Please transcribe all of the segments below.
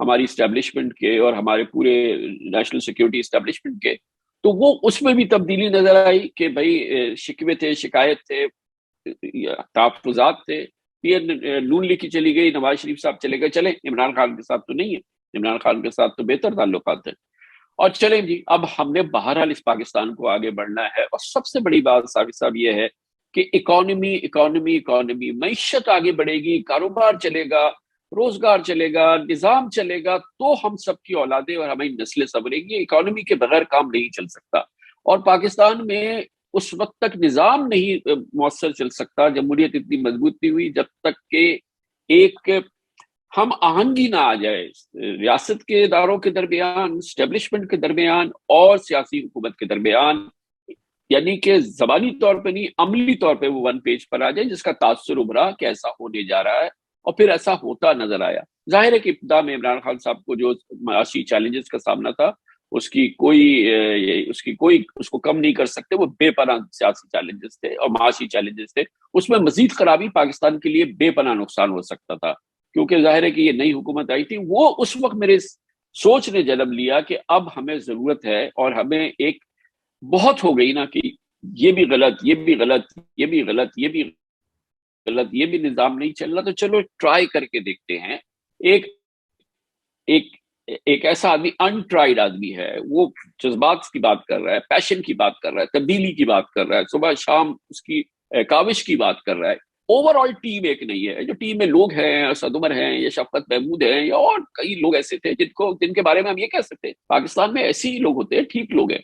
ہماری اسٹیبلشمنٹ کے اور ہمارے پورے نیشنل سیکیورٹی اسٹیبلشمنٹ کے، تو وہ اس میں بھی تبدیلی نظر آئی کہ بھائی شکوے تھے، شکایت تھے، تحفظات تھے، نون لیگ کی چلی گئی، نواز شریف صاحب چلے گئے، چلیں عمران خان کے ساتھ تو نہیں ہے، عمران خان کے ساتھ تو بہتر تعلقات ہیں، اور چلیں جی اب ہم نے بہرحال اس پاکستان کو آگے بڑھنا ہے۔ اور سب سے بڑی بات ثابت صاحب یہ ہے کہ اکانومی معیشت آگے بڑھے گی، کاروبار چلے گا، روزگار چلے گا، نظام چلے گا، تو ہم سب کی اولادیں اور ہماری نسلیں سنوریں گی۔ اکانومی کے بغیر کام نہیں چل سکتا، اور پاکستان میں اس وقت تک نظام نہیں مؤثر چل سکتا، جمہوریت اتنی مضبوط نہیں ہوئی جب تک کہ ایک ہم آہنگی نہ آ جائے ریاست کے اداروں کے درمیان، اسٹیبلشمنٹ کے درمیان اور سیاسی حکومت کے درمیان، یعنی کہ زبانی طور پہ نہیں، عملی طور پہ وہ ون پیج پر آ جائے جس کا تاثر ابھرا کہ ایسا ہونے جا رہا ہے، اور پھر ایسا ہوتا نظر آیا۔ ظاہر ہے کہ ابتدا میں عمران خان صاحب کو جو معاشی چیلنجز کا سامنا تھا اس کو کم نہیں کر سکتے، وہ بے پناہ سیاسی چیلنجز تھے اور معاشی چیلنجز تھے، اس میں مزید خرابی پاکستان کے لیے بے پناہ نقصان ہو سکتا تھا، کیونکہ ظاہر ہے کہ یہ نئی حکومت آئی تھی، وہ اس وقت میرے سوچ نے جنم لیا کہ اب ہمیں ضرورت ہے، اور ہمیں ایک بہت ہو گئی نا کہ یہ بھی غلط، یہ بھی غلط، یہ بھی غلط، یہ بھی غلط، یہ بھی نظام نہیں چل رہا، تو چلو ٹرائی کر کے دیکھتے ہیں۔ ایک ایک ایک ایسا آدمی انٹرائیڈ آدمی ہے، وہ جذبات کی بات کر رہا ہے، پیشن کی بات کر رہا ہے، تبدیلی کی بات کر رہا ہے، صبح شام اس کی کاوش کی بات کر رہا ہے۔ اوور آل ٹیم ایک نہیں ہے، جو ٹیم میں لوگ ہیں، اسد عمر ہیں یا شفقت محمود ہیں یا اور کئی لوگ ایسے تھے جن کے بارے میں ہم یہ کہہ سکتے ہیں پاکستان میں ایسے ہی لوگ ہوتے ہیں، ٹھیک لوگ ہیں۔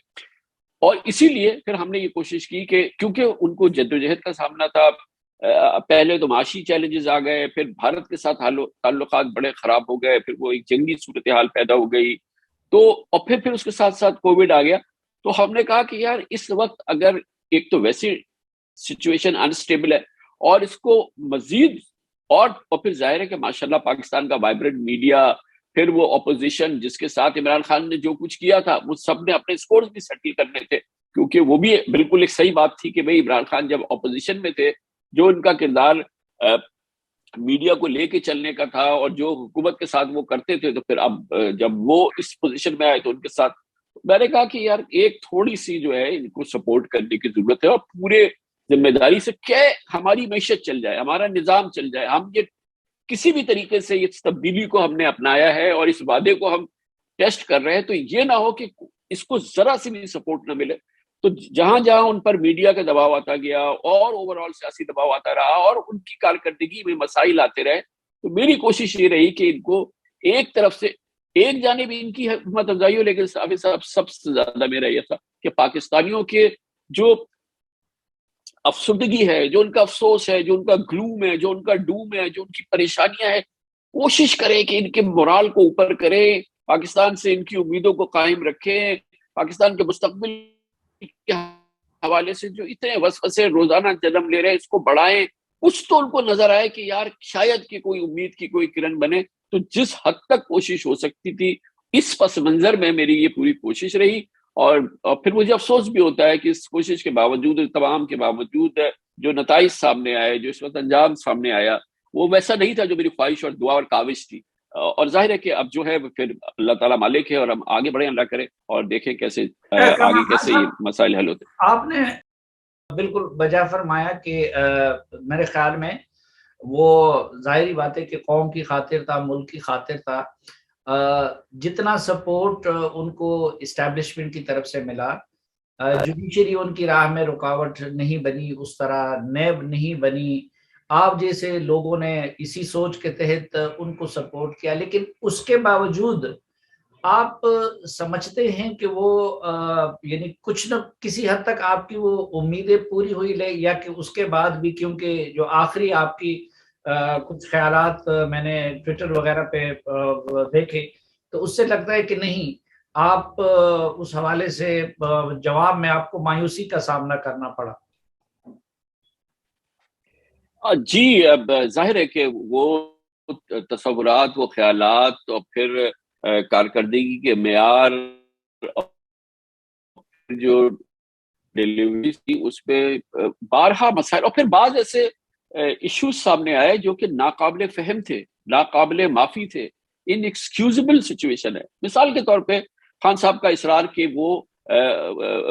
اور اسی لیے پھر ہم نے یہ کوشش کی کہ کیونکہ ان کو جدوجہد کا سامنا تھا، پہلے تو معاشی چیلنجز آ گئے، پھر بھارت کے ساتھ تعلقات بڑے خراب ہو گئے، پھر وہ ایک جنگی صورتحال پیدا ہو گئی، تو اور پھر اس کے ساتھ ساتھ کووڈ آ گیا، تو ہم نے کہا کہ یار اس وقت اگر ایک تو ویسی سچویشن انسٹیبل ہے، اور اس کو مزید اور پھر ظاہر ہے کہ ماشاءاللہ پاکستان کا وائبرنٹ میڈیا، پھر وہ اپوزیشن جس کے ساتھ عمران خان نے جو کچھ کیا تھا، وہ سب نے اپنے سکورز بھی سیٹل کرنے تھے، کیونکہ وہ بھی بالکل ایک صحیح بات تھی کہ بھئی عمران خان جب اپوزیشن میں تھے، جو ان کا کردار میڈیا کو لے کے چلنے کا تھا اور جو حکومت کے ساتھ وہ کرتے تھے، تو پھر اب جب وہ اس پوزیشن میں آئے تو ان کے ساتھ میں نے کہا کہ یار ایک تھوڑی سی جو ہے ان کو سپورٹ کرنے کی ضرورت ہے، اور پورے ذمہ داری سے کہ ہماری معیشت چل جائے، ہمارا نظام چل جائے، ہم یہ کسی بھی طریقے سے اس تبدیلی کو ہم نے اپنایا ہے اور اس وعدے کو ہم ٹیسٹ کر رہے ہیں، تو یہ نہ ہو کہ اس کو ذرا سی بھی سپورٹ نہ ملے۔ تو جہاں جہاں ان پر میڈیا کا دباؤ آتا گیا اور اوور آل سیاسی دباؤ آتا رہا اور ان کی کارکردگی میں مسائل آتے رہے، تو میری کوشش یہ رہی کہ ان کو ایک طرف سے ایک جانب ان کی حکمت افزائی ہو، لیکن سب سے زیادہ میرا یہ تھا کہ پاکستانیوں کے جو افسردگی ہے، جو ان کا افسوس ہے، جو ان کا گلوم ہے، جو ان کا ڈوم ہے، جو ان کی پریشانیاں ہیں، کوشش کرے کہ ان کے مورال کو اوپر کرے، پاکستان سے ان کی امیدوں کو قائم رکھیں، پاکستان کے مستقبل کے حوالے سے جو اتنے وسوسے روزانہ جنم لے رہے ہیں اس کو بڑھائیں، کچھ تو ان کو نظر آئے کہ یار شاید کہ کوئی امید کی کوئی کرن بنے۔ تو جس حد تک کوشش ہو سکتی تھی اس پس منظر میں میری یہ پوری کوشش رہی، اور پھر مجھے افسوس بھی ہوتا ہے کہ اس کوشش کے باوجود، تمام کے باوجود، جو نتائج سامنے آئے، جو اس وقت انجام سامنے آیا، وہ ویسا نہیں تھا جو میری خواہش اور دعا اور کاوش تھی۔ اور ظاہر ہے کہ اب جو ہے پھر اللہ تعالیٰ مالک ہے، اور ہم آگے بڑھیں اللہ کرے اور دیکھیں کیسے آگے کیسے یہ مسائل حل ہوتے۔ آپ نے بالکل بجا فرمایا کہ میرے خیال میں وہ ظاہری بات ہے کہ قوم کی خاطر تھا، ملک کی خاطر تھا، جتنا سپورٹ ان کو اسٹیبلشمنٹ کی طرف سے ملا، جوڈیشری ان کی راہ میں رکاوٹ نہیں بنی، اس طرح نیب نہیں بنی، آپ جیسے لوگوں نے اسی سوچ کے تحت ان کو سپورٹ کیا، لیکن اس کے باوجود آپ سمجھتے ہیں کہ وہ یعنی کچھ نہ کسی حد تک آپ کی وہ امیدیں پوری ہوئی لے، یا کہ اس کے بعد بھی، کیونکہ جو آخری آپ کی کچھ خیالات میں نے ٹویٹر وغیرہ پہ دیکھے، تو اس سے لگتا ہے کہ نہیں، آپ اس حوالے سے جواب میں آپ کو مایوسی کا سامنا کرنا پڑا۔ جی، اب ظاہر ہے کہ وہ تصورات، وہ خیالات اور پھر کارکردگی کے معیار جو ڈیلیوری تھی اس پہ بارہا مسائل اور پھر بعض ایسے ایشوز سامنے آئے جو کہ ناقابل فہم تھے، ناقابل معافی تھے، انیکسکیوزبل سچویشن ہے. مثال کے طور پہ خان صاحب کا اصرار کہ وہ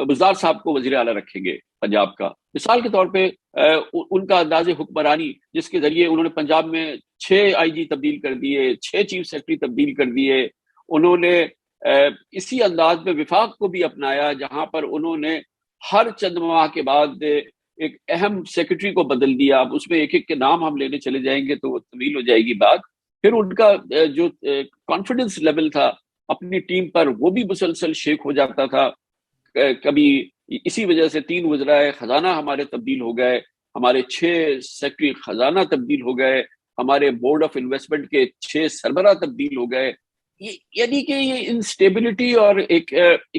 بزدار صاحب کو وزیر اعلیٰ رکھیں گے پنجاب کا. مثال کے طور پہ ان کا انداز حکمرانی جس کے ذریعے انہوں نے پنجاب میں 6 IG تبدیل کر دیے, 6 چیف سیکرٹری تبدیل کر دیے. انہوں نے اسی انداز میں وفاق کو بھی اپنایا جہاں پر انہوں نے ہر چند ماہ کے بعد ایک اہم سیکرٹری کو بدل دیا. اب اس میں ایک ایک کے نام ہم لینے چلے جائیں گے تو وہ طویل ہو جائے گی بات. پھر ان کا جو کانفیڈنس لیول تھا اپنی ٹیم پر وہ بھی مسلسل شیک ہو جاتا تھا. کبھی اسی وجہ سے 3 وزرائے خزانہ ہمارے تبدیل ہو گئے, ہمارے 6 سیکرٹری خزانہ تبدیل ہو گئے, ہمارے بورڈ آف انویسٹمنٹ کے 6 سربراہ تبدیل ہو گئے. یعنی کہ یہ انسٹیبلٹی اور ایک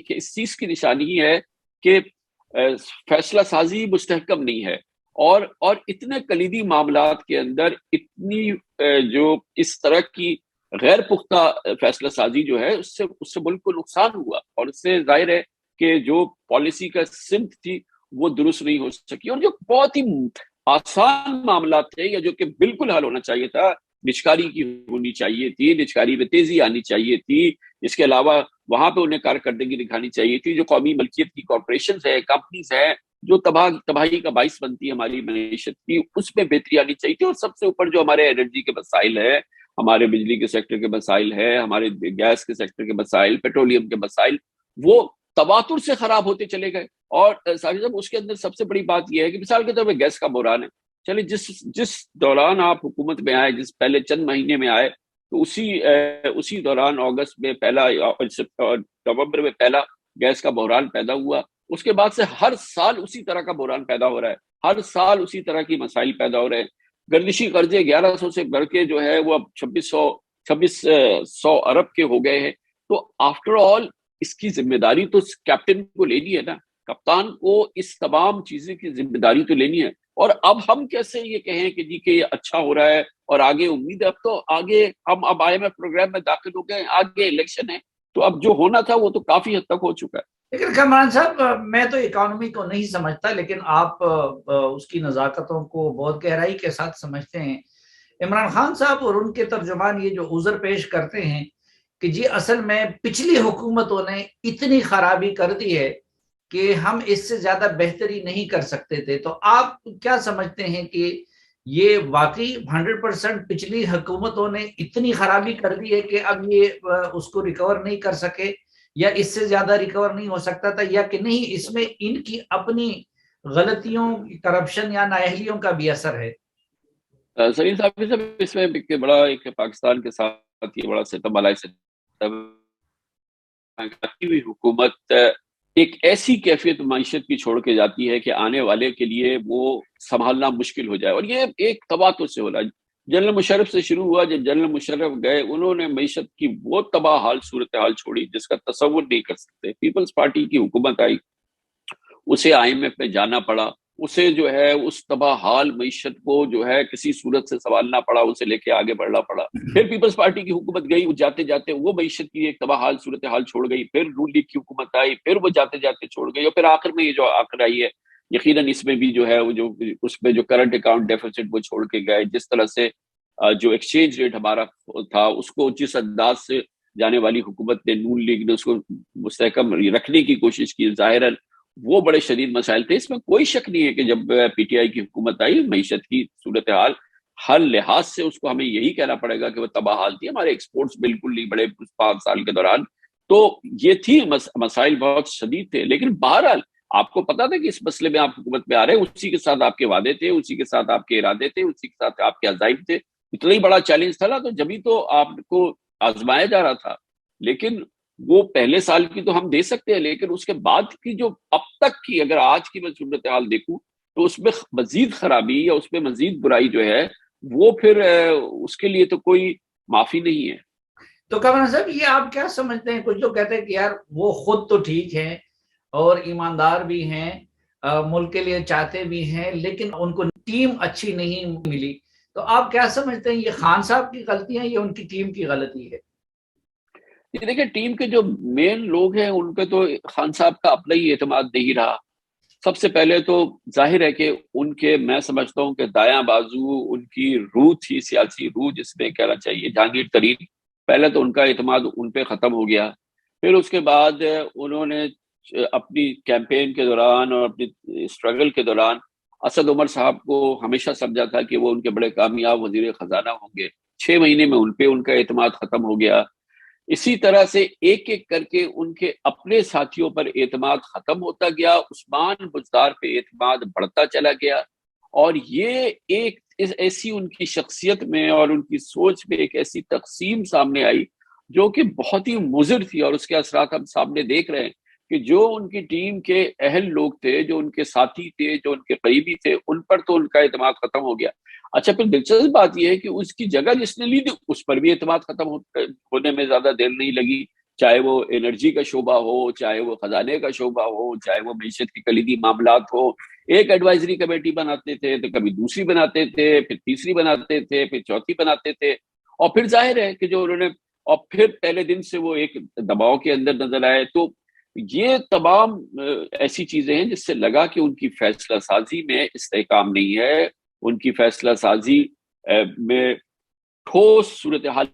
اس چیز کی نشانی ہے کہ فیصلہ سازی مستحکم نہیں ہے, اور اتنے کلیدی معاملات کے اندر اتنی جو اس طرح کی غیر پختہ فیصلہ سازی جو ہے اس سے ملک کو نقصان ہوا, اور اس سے ظاہر ہے کہ جو پالیسی کا سمت تھی وہ درست نہیں ہو سکی. اور جو بہت ہی آسان معاملات تھے یا جو کہ بالکل حل ہونا چاہیے تھا, نجکاری کی ہونی چاہیے تھی, نجکاری میں تیزی آنی چاہیے تھی, اس کے علاوہ وہاں پہ انہیں کارکردگی دکھانی چاہیے تھی. جو قومی ملکیت کی کارپوریشنز ہیں, کمپنیز ہیں, جو تباہی کا باعث بنتی ہے ہماری معیشت کی, اس میں بہتری آنی چاہیے تھی. اور سب سے اوپر جو ہمارے انرجی کے مسائل ہیں, ہمارے بجلی کے سیکٹر کے مسائل ہیں, ہمارے گیس کے سیکٹر کے مسائل, پیٹرولیم کے مسائل, وہ تواتر سے خراب ہوتے چلے گئے. اور صاحب اس کے اندر سب سے بڑی بات یہ ہے کہ مثال کے طور پہ گیس کا بحران ہے. چلے جس دوران آپ حکومت میں آئے, جس پہلے چند مہینے میں آئے, تو اسی دوران اگست میں پہلا اور نومبر میں پہلا گیس کا بحران پیدا ہوا. اس کے بعد سے ہر سال اسی طرح کا بحران پیدا ہو رہا ہے, ہر سال اسی طرح کی مسائل پیدا ہو رہے ہیں. گردشی قرضے 1100 سے بڑھ کے جو ہے وہ اب 2600 ارب کے ہو گئے ہیں. تو آفٹر آل اس کی ذمہ داری تو کیپٹن کو لینی ہے نا, کپتان کو اس تمام چیزیں کی ذمہ داری تو لینی ہے. اور اب ہم کیسے یہ کہیں کہ جی کہ یہ اچھا ہو رہا ہے اور آگے امید ہے. اب تو آگے ہم اب IMF پروگرام میں داخل ہو گئے, آگے الیکشن ہے, تو اب جو ہونا تھا وہ تو کافی حد تک ہو چکا ہے. لیکن کامران صاحب, میں تو اکانومی کو نہیں سمجھتا, لیکن آپ اس کی نزاکتوں کو بہت گہرائی کے ساتھ سمجھتے ہیں. عمران خان صاحب اور ان کے ترجمان یہ جو عذر پیش کرتے ہیں کہ جی اصل میں پچھلی حکومتوں نے اتنی خرابی کر دی ہے کہ ہم اس سے زیادہ بہتری نہیں کر سکتے تھے, تو آپ کیا سمجھتے ہیں کہ یہ واقعی 100% پچھلی حکومتوں نے اتنی خرابی کر دی ہے کہ اب یہ اس کو ریکور نہیں کر سکے, یا اس سے زیادہ ریکور نہیں ہو سکتا تھا, یا کہ نہیں اس میں ان کی اپنی غلطیوں, کرپشن یا نااہلیوں کا بھی اثر ہے؟ سلیم صاحب اس میں بڑا ایک پاکستان کے ساتھ یہ بڑا ستم ہوئی حکومت ایک ایسی کیفیت معیشت کی چھوڑ کے جاتی ہے کہ آنے والے کے لیے وہ سنبھالنا مشکل ہو جائے. اور یہ ایک تواتر سے ہو رہا ہے. جنرل مشرف سے شروع ہوا, جب جنرل مشرف گئے انہوں نے معیشت کی وہ تباہ حال صورتحال چھوڑی جس کا تصور نہیں کر سکتے. پیپلز پارٹی کی حکومت آئی, اسے IMF میں جانا پڑا, اسے جو ہے اس تباہ حال معیشت کو جو ہے کسی صورت سے سنبھالنا پڑا, اسے لے کے آگے بڑھنا پڑا. پھر پیپلز پارٹی کی حکومت گئی, جاتے جاتے وہ معیشت کی ایک تباہ حال صورتحال چھوڑ گئی. پھر نون لیگ کی حکومت آئی, پھر وہ جاتے جاتے چھوڑ گئی. اور پھر آخر میں یہ جو آخر آئی ہے, یقیناً اس میں بھی جو ہے وہ جو اس میں جو کرنٹ اکاؤنٹ ڈیفیسٹ وہ چھوڑ کے گئے. جس طرح سے جو ایکسچینج ریٹ ہمارا تھا اس کو جس انداز سے جانے والی حکومت نے, نون لیگ نے اس کو مستحکم رکھنے کی کوشش کی, ظاہراً وہ بڑے شدید مسائل تھے. اس میں کوئی شک نہیں ہے کہ جب PTI کی حکومت آئی, معیشت کی صورتحال ہر لحاظ سے اس کو ہمیں یہی کہنا پڑے گا کہ وہ تباہ حال تھی. ہمارے ایکسپورٹس بالکل نہیں بڑے 5 سال کے دوران, تو یہ تھی مسائل بہت شدید تھے. لیکن بہرحال آپ کو پتا تھا کہ اس مسئلے میں آپ حکومت میں آ رہے ہیں, اسی کے ساتھ آپ کے وعدے تھے, اسی کے ساتھ آپ کے ارادے تھے, اسی کے ساتھ آپ کے عزائم تھے. اتنا ہی بڑا چیلنج تھا نا, تو جبھی تو آپ کو آزمایا جا رہا تھا. لیکن وہ پہلے سال کی تو ہم دے سکتے ہیں, لیکن اس کے بعد کی جو اب تک کی اگر آج کی میں صورتحال دیکھوں تو اس میں مزید خرابی یا اس میں مزید برائی جو ہے وہ پھر اس کے لیے تو کوئی معافی نہیں ہے. تو کامران صاحب, یہ آپ کیا سمجھتے ہیں؟ کچھ لوگ کہتے ہیں کہ یار وہ خود تو ٹھیک ہیں اور ایماندار بھی ہیں, ملک کے لیے چاہتے بھی ہیں, لیکن ان کو ٹیم اچھی نہیں ملی. تو آپ کیا سمجھتے ہیں, یہ خان صاحب کی غلطی ہے یا ان کی ٹیم کی غلطی ہے؟ یہ دیکھیں, ٹیم کے جو مین لوگ ہیں ان پہ تو خان صاحب کا اپنا ہی اعتماد نہیں رہا. سب سے پہلے تو ظاہر ہے کہ ان کے, میں سمجھتا ہوں کہ دایاں بازو ان کی روح تھی, سیاسی روح جس میں کہنا چاہیے جہانگیر ترین, پہلے تو ان کا اعتماد ان پہ ختم ہو گیا، پھر اس کے بعد انہوں نے اپنی کیمپین کے دوران اور اپنی اسٹرگل کے دوران اسد عمر صاحب کو ہمیشہ سمجھا تھا کہ وہ ان کے بڑے کامیاب وزیر خزانہ ہوں گے. 6 مہینے میں ان پہ ان کا اعتماد ختم ہو گیا. اسی طرح سے ایک ایک کر کے ان کے اپنے ساتھیوں پر اعتماد ختم ہوتا گیا. عثمان بزدار پہ اعتماد بڑھتا چلا گیا، اور یہ ایک ایسی ان کی شخصیت میں اور ان کی سوچ میں ایک ایسی تقسیم سامنے آئی جو کہ بہت ہی مضر تھی، اور اس کے اثرات ہم سامنے دیکھ رہے ہیں کہ جو ان کی ٹیم کے اہل لوگ تھے، جو ان کے ساتھی تھے، جو ان کے قریبی تھے، ان پر تو ان کا اعتماد ختم ہو گیا. اچھا، پھر دلچسپ بات یہ ہے کہ اس کی جگہ جس نے لی تھی اس پر بھی اعتماد ختم ہونے میں زیادہ دیر نہیں لگی. چاہے وہ انرجی کا شعبہ ہو، چاہے وہ خزانے کا شعبہ ہو، چاہے وہ معیشت کی کلیدی معاملات ہو. ایک ایڈوائزری کمیٹی بناتے تھے تو کبھی دوسری بناتے تھے، پھر تیسری بناتے تھے، پھر چوتھی بناتے تھے، اور پھر ظاہر ہے کہ جو انہوں نے، اور پھر پہلے دن سے وہ ایک دباؤ کے اندر نظر آئے. تو یہ تمام ایسی چیزیں ہیں جس سے لگا کہ ان کی فیصلہ سازی میں استحکام نہیں ہے، ان کی فیصلہ سازی میں ٹھوس صورتحال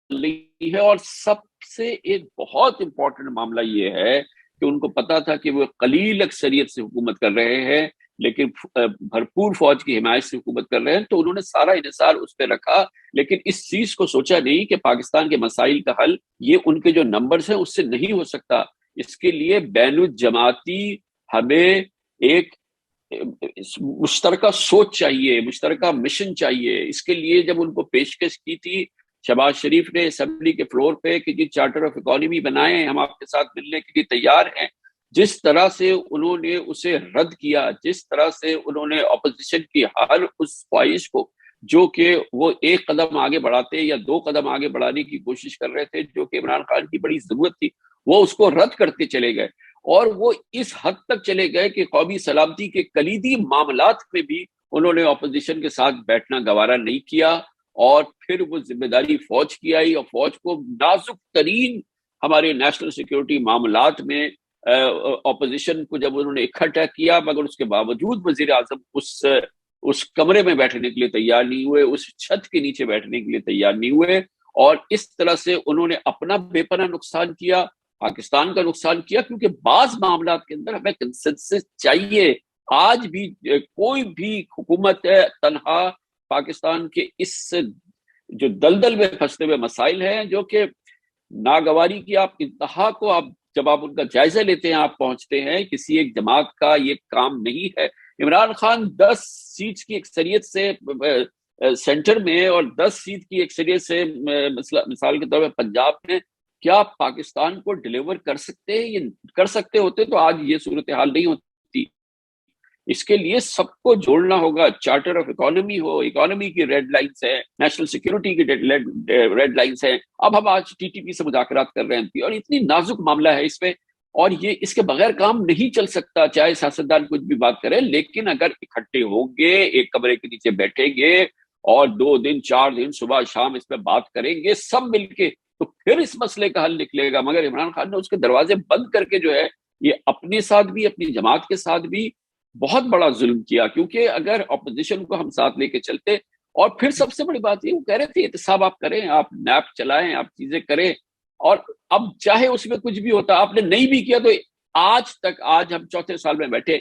نہیں ہے. اور سب سے ایک بہت امپورٹنٹ معاملہ یہ ہے کہ ان کو پتا تھا کہ وہ قلیل اکثریت سے حکومت کر رہے ہیں لیکن بھرپور فوج کی حمایت سے حکومت کر رہے ہیں، تو انہوں نے سارا انحصار اس پہ رکھا، لیکن اس چیز کو سوچا نہیں کہ پاکستان کے مسائل کا حل یہ ان کے جو نمبرز ہیں اس سے نہیں ہو سکتا. اس کے لیے بین الجماعتی ہمیں ایک مشترکہ سوچ چاہیے، مشترکہ مشن چاہیے. اس کے لیے جب ان کو پیشکش کی تھی شہباز شریف نے اسمبلی کے فلور پہ کہ جی چارٹر آف اکانومی بنائیں، ہم آپ کے ساتھ ملنے کے لیے تیار ہیں، جس طرح سے انہوں نے اسے رد کیا، جس طرح سے انہوں نے اپوزیشن کی ہر اس خواہش کو جو کہ وہ ایک قدم آگے بڑھاتے یا 2 قدم آگے بڑھانے کی کوشش کر رہے تھے، جو کہ عمران خان کی بڑی ضرورت تھی، وہ اس کو رد کرتے چلے گئے. اور وہ اس حد تک چلے گئے کہ قومی سلامتی کے کلیدی معاملات میں بھی انہوں نے اپوزیشن کے ساتھ بیٹھنا گوارا نہیں کیا. اور پھر وہ ذمہ داری فوج کی آئی، اور فوج کو نازک ترین ہمارے نیشنل سیکیورٹی معاملات میں اپوزیشن کو جب انہوں نے اکٹھا کیا، مگر اس کے باوجود وزیر اعظم اس کمرے میں بیٹھنے کے لیے تیار نہیں ہوئے، اس چھت کے نیچے بیٹھنے کے لیے تیار نہیں ہوئے. اور اس طرح سے انہوں نے اپنا بے پناہ نقصان کیا، پاکستان کا نقصان کیا، کیونکہ بعض معاملات کے اندر ہمیں کنسنسس چاہیے. آج بھی کوئی بھی حکومت ہے تنہا پاکستان کے اس جو دلدل میں پھنستے ہوئے مسائل ہیں، جو کہ ناگواری کی آپ انتہا کو جب آپ ان کا جائزہ لیتے ہیں آپ پہنچتے ہیں، کسی ایک جماعت کا یہ کام نہیں ہے. عمران خان 10 سیٹ کی اکثریت سے سینٹر میں اور 10 سیٹ کی اکثریت سے مثال کے طور پہ پنجاب میں کیا پاکستان کو ڈیلیور کر سکتے ہیں؟ یہ کر سکتے ہوتے تو آج یہ صورتحال نہیں ہوتی. اس کے لیے سب کو جوڑنا ہوگا. Charter of economy who, economy کی ریڈ لائنز ہیں، نیشنل سیکیورٹی کی ریڈ لائنز ہیں. اب ہم آج ٹی ٹی پی سے مذاکرات کر رہے ہیں اور اتنی نازک معاملہ ہے اس میں، اور یہ اس کے بغیر کام نہیں چل سکتا، چاہے سیاستدان کچھ بھی بات کریں. لیکن اگر اکٹھے ہوں گے، ایک کمرے کے نیچے بیٹھیں گے اور 2 دن 4 دن صبح شام اس پہ بات کریں گے سب مل کے، تو پھر اس مسئلے کا حل نکلے گا. مگر عمران خان نے اس کے دروازے بند کر کے جو ہے یہ اپنے ساتھ بھی اپنی جماعت کے ساتھ بھی بہت بڑا ظلم کیا. کیونکہ اگر اپوزیشن کو ہم ساتھ لے کے چلتے، اور پھر سب سے بڑی بات یہ وہ کہہ رہے تھے احتساب آپ کریں، آپ نیپ چلائیں، آپ چیزیں کریں، اور اب چاہے اس میں کچھ بھی ہوتا آپ نے نہیں بھی کیا تو آج ہم 4تھے سال میں بیٹھے،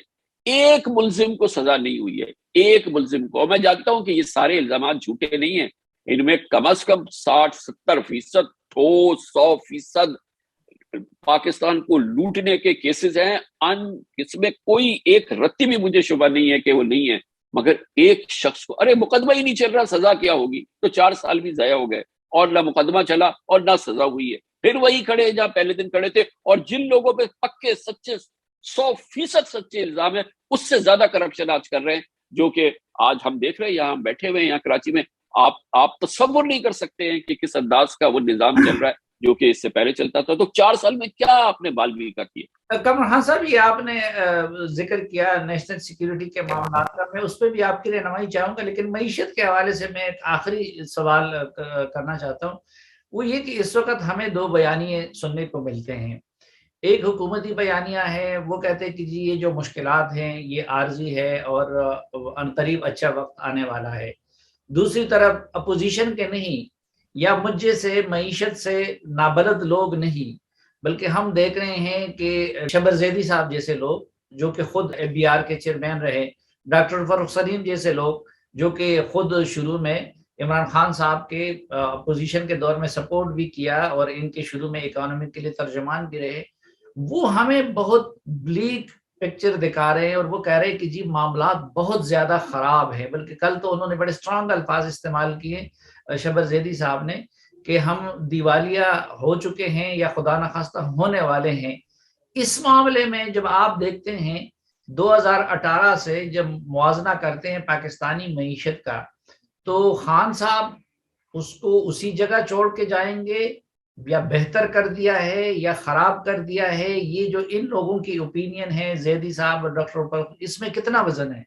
ایک ملزم کو سزا نہیں ہوئی ہے، ایک ملزم کو. میں جانتا ہوں کہ یہ سارے الزامات جھوٹے نہیں ہیں، ان میں کم از کم 60-70% ٹھوس 100% پاکستان کو لوٹنے کے کیسز ہیں. اس میں کوئی ایک رتی بھی مجھے شبہ نہیں ہے کہ وہ نہیں ہے. مگر ایک شخص کو ارے مقدمہ ہی نہیں چل رہا، سزا کیا ہوگی؟ تو 4 سال بھی ضائع ہو گئے اور نہ مقدمہ چلا اور نہ سزا ہوئی ہے. پھر وہی کھڑے جہاں پہلے دن کھڑے تھے، اور جن لوگوں پہ پکے سچے 100% سچے الزام ہے اس سے زیادہ کرپشن آج کر رہے ہیں، جو کہ آج ہم دیکھ رہے ہیں. یہاں ہم بیٹھے ہوئے ہیں یہاں کراچی میں، آپ تصور نہیں کر سکتے ہیں کہ کس انداز کا وہ نظام چل رہا ہے جو کہ اس سے پہلے چلتا تھا. تو 4 سال میں کیا آپ نے بالوی کا کیا؟ کمر خان صاحب، یہ آپ نے ذکر کیا نیشنل سیکیورٹی کے معاملات کا، میں اس پہ بھی آپ کی رہنمائی چاہوں گا، لیکن معیشت کے حوالے سے میں ایک آخری سوال کرنا چاہتا ہوں. وہ یہ کہ اس وقت ہمیں 2 بیانیے سننے کو ملتے ہیں. ایک حکومتی بیانیہ ہے، وہ کہتے ہیں کہ جی یہ جو مشکلات ہیں یہ عارضی ہے اور عنقریب اچھا وقت آنے والا ہے. دوسری طرف اپوزیشن کے نہیں، یا مجھ جیسے معیشت سے نابلد لوگ نہیں، بلکہ ہم دیکھ رہے ہیں کہ شبر زیدی صاحب جیسے لوگ جو کہ خود FBR کے چیئرمین رہے، ڈاکٹر فاروق سلیم جیسے لوگ جو کہ خود شروع میں عمران خان صاحب کے اپوزیشن کے دور میں سپورٹ بھی کیا اور ان کے شروع میں اکانومی کے لیے ترجمان بھی رہے، وہ ہمیں بہت بلیک پکچر دکھا رہے ہیں اور وہ کہہ رہے ہیں کہ جی معاملات بہت زیادہ خراب ہیں، بلکہ کل تو انہوں نے بڑے اسٹرانگ الفاظ استعمال کیے شبر زیدی صاحب نے کہ ہم دیوالیہ ہو چکے ہیں یا خدا نخواستہ ہونے والے ہیں۔ اس معاملے میں جب آپ دیکھتے ہیں 2018 سے جب موازنہ کرتے ہیں پاکستانی معیشت کا، تو خان صاحب اس کو اسی جگہ چھوڑ کے جائیں گے یا بہتر کر دیا ہے یا خراب کر دیا ہے؟ یہ جو ان لوگوں کی اوپینین ہے زیدی صاحب اور ڈاکٹر پر، اس میں کتنا وزن ہے؟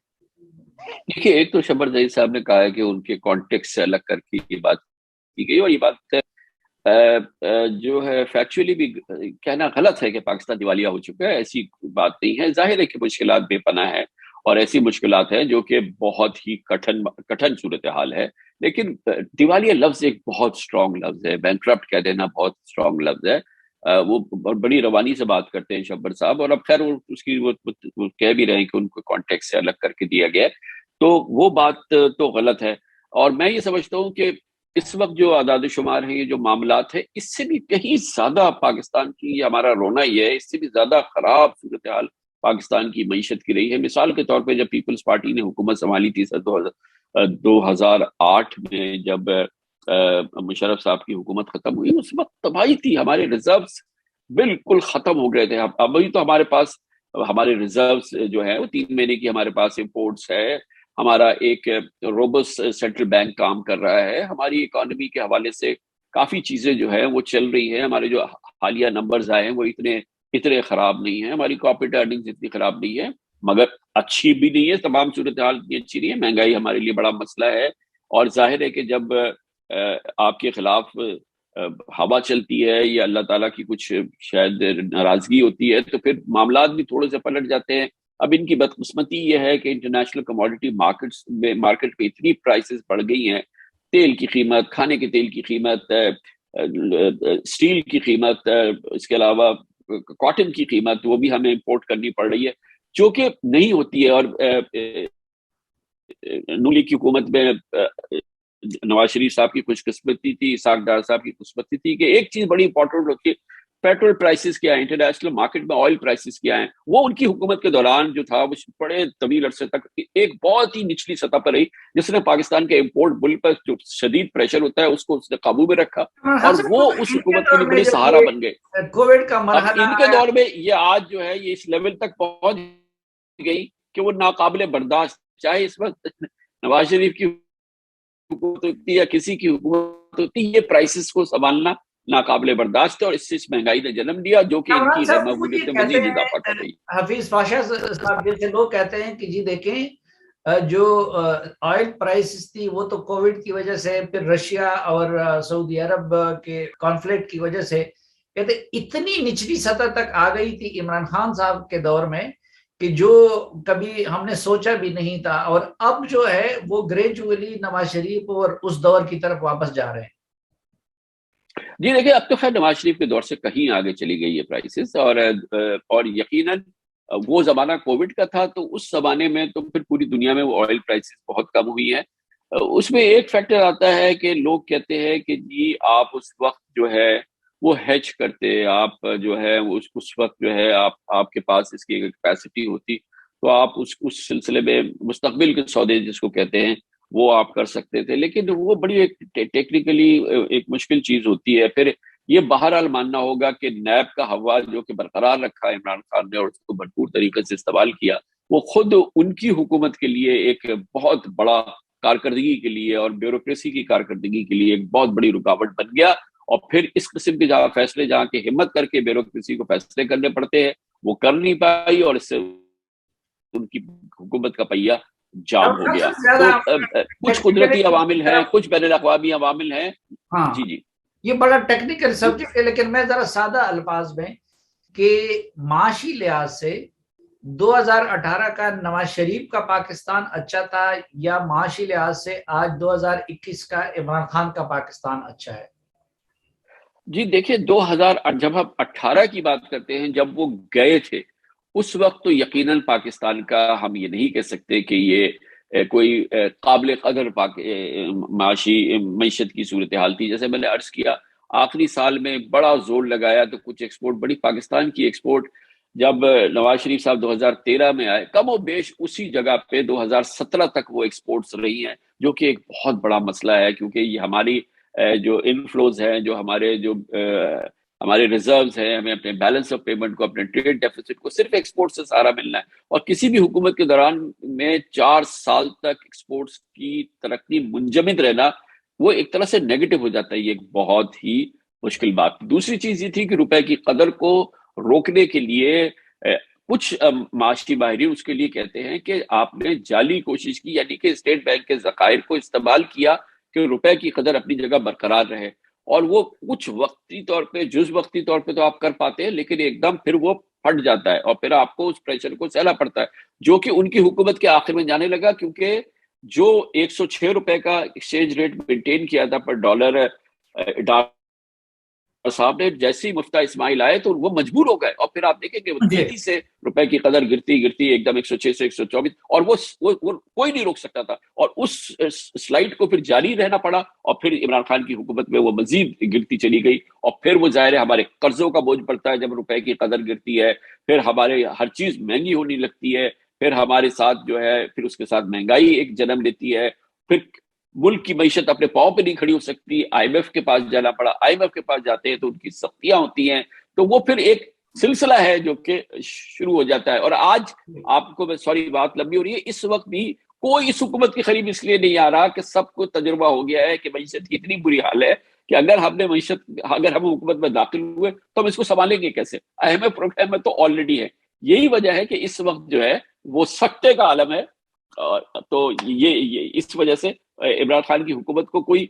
دیکھیے، ایک تو شبر زئی صاحب نے کہا ہے کہ ان کے کانٹیکٹ سے الگ کر کے یہ بات کی گئی، اور یہ بات جو ہے فیکچولی بھی کہنا غلط ہے کہ پاکستان دیوالیہ ہو چکا ہے، ایسی بات نہیں ہے۔ ظاہر ہے کہ مشکلات بے پناہ ہے اور ایسی مشکلات ہیں جو کہ بہت ہی کٹھن صورتحال ہے، لیکن دیوالیہ لفظ ایک بہت اسٹرانگ لفظ ہے، بینکرپٹ کہہ دینا بہت اسٹرانگ لفظ ہے۔ وہ بڑی روانی سے بات کرتے ہیں شبر صاحب، اور اب خیر اس کی وہ کہہ بھی رہے ہیں کہ ان کو کانٹیکٹ سے الگ کر کے دیا گیا ہے، تو وہ بات تو غلط ہے۔ اور میں یہ سمجھتا ہوں کہ اس وقت جو اعداد و شمار ہیں، یہ جو معاملات ہیں، اس سے بھی کہیں زیادہ پاکستان کی، یہ ہمارا رونا ہی ہے، اس سے بھی زیادہ خراب صورتحال پاکستان کی معیشت کی رہی ہے۔ مثال کے طور پہ جب پیپلز پارٹی نے حکومت سنبھالی تھی 2008 میں، جب مشرف صاحب کی حکومت ختم ہوئی، اس وقت تباہی تھی، ہمارے ریزروز بالکل ختم ہو گئے تھے۔ ابھی تو ہمارے پاس ہمارے ریزروز جو ہے وہ 3 مہینے کی ہمارے پاس امپورٹس ہے، ہمارا ایک روبس سینٹرل بینک کام کر رہا ہے، ہماری اکانومی کے حوالے سے کافی چیزیں جو ہیں وہ چل رہی ہیں، ہمارے جو حالیہ نمبرز آئے ہیں وہ اتنے خراب نہیں ہیں، ہماری کارپوریٹ ارننگز اتنی خراب نہیں ہے، مگر اچھی بھی نہیں ہے، تمام صورتحال اتنی اچھی نہیں ہے، مہنگائی ہمارے لیے بڑا مسئلہ ہے۔ اور ظاہر ہے کہ جب آپ کے خلاف ہوا چلتی ہے یا اللہ تعالیٰ کی کچھ شاید ناراضگی ہوتی ہے، تو پھر معاملات بھی تھوڑے سے پلٹ جاتے ہیں۔ اب ان کی بدقسمتی یہ ہے کہ انٹرنیشنل کموڈٹی مارکیٹ پہ اتنی پرائسز بڑھ گئی ہیں، تیل کی قیمت، کھانے کے تیل کی قیمت، اسٹیل کی قیمت، اس کے علاوہ کاٹن کی قیمت، وہ بھی ہمیں امپورٹ کرنی پڑ رہی ہے، جو کہ نہیں ہوتی ہے۔ اور نون لیگ کی حکومت میں نواز شریف صاحب کی خوش قسمتی تھی، اسحاق ڈار صاحب کی قسمتی تھی کہ ایک چیز بڑی امپورٹنٹ ہوتی ہے، پیٹرول پرائسز کیا ہے، انٹرنیشنل مارکیٹ میں آئل پرائسز کیا ہیں، وہ ان کی حکومت کے دوران جو تھا وہ بڑے طویل عرصے تک ایک بہت ہی نچلی سطح پر رہی، جس نے پاکستان کے امپورٹ بل پر جو شدید پریشر ہوتا ہے اس کو اس نے قابو میں رکھا، اور وہ اس حکومت کے لیے بڑے سہارا بن گئے۔ کووڈ کا اب مرحلہ ان کے دور میں یہ آج جو ہے یہ اس لیول تک پہنچ گئی کہ وہ ناقابل برداشت، چاہے اس وقت نواز شریف کی حکومت ہوتی یا کسی کی حکومت ہوتی، یہ پرائسز کو سنبھالنا ناقابل برداشت ہے، اور اس سے اس مہنگائی نے جنم دیا جو کہ ان کی غیر معمولیت میں مزید اضافہ کر رہی ہے۔ حفیظ پاشا صاحب جیسے لوگ کہتے ہیں کہ جی دیکھیں جو آئل پرائسز تھی وہ تو کووڈ کی وجہ سے، پھر رشیا اور سعودی عرب کے کانفلکٹ کی وجہ سے، کہتے اتنی نچلی سطح تک آ گئی تھی عمران خان صاحب کے دور میں کہ جو کبھی ہم نے سوچا بھی نہیں تھا، اور اب جو ہے وہ گریجولی نواز شریف اور اس دور کی طرف واپس جا رہے ہیں۔ جی دیکھیں، اب تو خیر نواز شریف کے دور سے کہیں آگے چلی گئی ہے پرائسز، اور یقیناً وہ زمانہ کووڈ کا تھا، تو اس زمانے میں تو پھر پوری دنیا میں وہ آئل پرائسز بہت کم ہوئی ہیں۔ اس میں ایک فیکٹر آتا ہے کہ لوگ کہتے ہیں کہ جی آپ اس وقت جو ہے وہ ہیج کرتے، آپ جو ہے اس وقت جو ہے آپ کے پاس اس کی کیپیسٹی ہوتی تو آپ اس سلسلے میں مستقبل کے سودے جس کو کہتے ہیں وہ آپ کر سکتے تھے، لیکن وہ بڑی ایک ٹیکنیکلی ایک مشکل چیز ہوتی ہے۔ پھر یہ بہرحال ماننا ہوگا کہ نیب کا ہوا جو کہ برقرار رکھا عمران خان نے اور اس کو بھرپور طریقے سے استعمال کیا، وہ خود ان کی حکومت کے لیے ایک بہت بڑا کارکردگی کے لیے اور بیوروکریسی کی کارکردگی کے لیے ایک بہت بڑی رکاوٹ بن گیا، اور پھر اس قسم کے جہاں فیصلے، جہاں کے ہمت کر کے بیوروکریسی کو فیصلے کرنے پڑتے ہیں، وہ کر نہیں پائی، اور اس سے ان کی حکومت کا پہیہ جام ہو گیا۔ تو کچھ قدرتی عوامل ہیں، کچھ بین الاقوامی عوامل ہیں۔ ہاں جی یہ بڑا ٹیکنیکل سبجیکٹ ہے، لیکن میں ذرا سادہ الفاظ میں کہ معاشی لحاظ سے 2018 کا نواز شریف کا پاکستان اچھا تھا یا معاشی لحاظ سے آج 2021 کا عمران خان کا پاکستان اچھا ہے؟ جی دیکھیں، 2000 جب ہم 18 کی بات کرتے ہیں، جب وہ گئے تھے، اس وقت تو یقیناً پاکستان کا ہم یہ نہیں کہہ سکتے کہ یہ کوئی قابل قدر معاشی معیشت کی صورتحال تھی۔ جیسے میں نے عرض کیا، آخری سال میں بڑا زور لگایا تو کچھ ایکسپورٹ، بڑی پاکستان کی ایکسپورٹ جب نواز شریف صاحب 2013 میں آئے، کم و بیش اسی جگہ پہ 2017 تک وہ ایکسپورٹس رہی ہیں، جو کہ ایک بہت بڑا مسئلہ ہے، کیونکہ یہ ہماری جو انفلوز ہیں، جو ہمارے ریزروز ہیں، ہمیں اپنے بیلنس آف پیمنٹ کو، اپنے ٹریڈ ڈیفیسٹ کو صرف ایکسپورٹ سے سارا ملنا ہے، اور کسی بھی حکومت کے دوران میں 4 سال تک ایکسپورٹس کی ترقی منجمد رہنا، وہ ایک طرح سے نیگیٹو ہو جاتا ہے۔ یہ ایک بہت ہی مشکل بات۔ دوسری چیز یہ تھی کہ روپے کی قدر کو روکنے کے لیے کچھ معاشی ماہرین اس کے لیے کہتے ہیں کہ آپ نے جعلی کوشش کی، یعنی کہ اسٹیٹ بینک کے ذخائر کو استعمال کیا کہ روپے کی قدر اپنی جگہ برقرار رہے، اور وہ کچھ وقتی طور پہ، جز وقتی طور پہ تو آپ کر پاتے ہیں، لیکن ایک دم پھر وہ پھٹ جاتا ہے اور پھر آپ کو اس پریشر کو سہنا پڑتا ہے، جو کہ ان کی حکومت کے آخر میں جانے لگا، کیونکہ جو 106 روپے کا ایکسچینج ریٹ مینٹین کیا تھا پر ڈالر، صاحب نے جیسے ہی مفتہ اسماعیل آئے تو وہ مجبور ہو گئے، اور پھر آپ دیکھیں کہ وہ جی تیزی سے روپے کی قدر گرتی گرتی ایک دم 106 سے 124، اور وہ کوئی نہیں روک سکتا تھا، اور اس سلائڈ کو پھر جاری رہنا پڑا، اور پھر عمران خان کی حکومت میں وہ مزید گرتی چلی گئی، اور پھر وہ ظاہر ہے ہمارے قرضوں کا بوجھ پڑتا ہے جب روپے کی قدر گرتی ہے، پھر ہمارے ہر چیز مہنگی ہونی لگتی ہے، پھر ہمارے ساتھ جو ہے پھر اس کے ساتھ مہنگائی ایک جنم لیتی ہے، پھر ملک کی معیشت اپنے پاؤں پہ نہیں کھڑی ہو سکتی، آئی ایم ایف کے پاس جانا پڑا، آئی ایم ایف کے پاس جاتے ہیں تو ان کی سختیاں ہوتی ہیں، تو وہ پھر ایک سلسلہ ہے جو کہ شروع ہو جاتا ہے۔ اور آج آپ کو، میں سوری بات لمبی ہو رہی ہے، اس وقت بھی کوئی اس حکومت کے قریب اس لیے نہیں آ رہا کہ سب کو تجربہ ہو گیا ہے کہ معیشت کی اتنی بری حال ہے کہ اگر ہم حکومت میں داخل ہوئے تو ہم اس کو سنبھالیں گے کیسے؟ اہم پروگرام میں تو آلریڈی ہے۔ یہی وجہ ہے کہ اس وقت جو ہے وہ سکتے کا عالم ہے، تو یہ اس وجہ سے عمران خان کی حکومت کو کوئی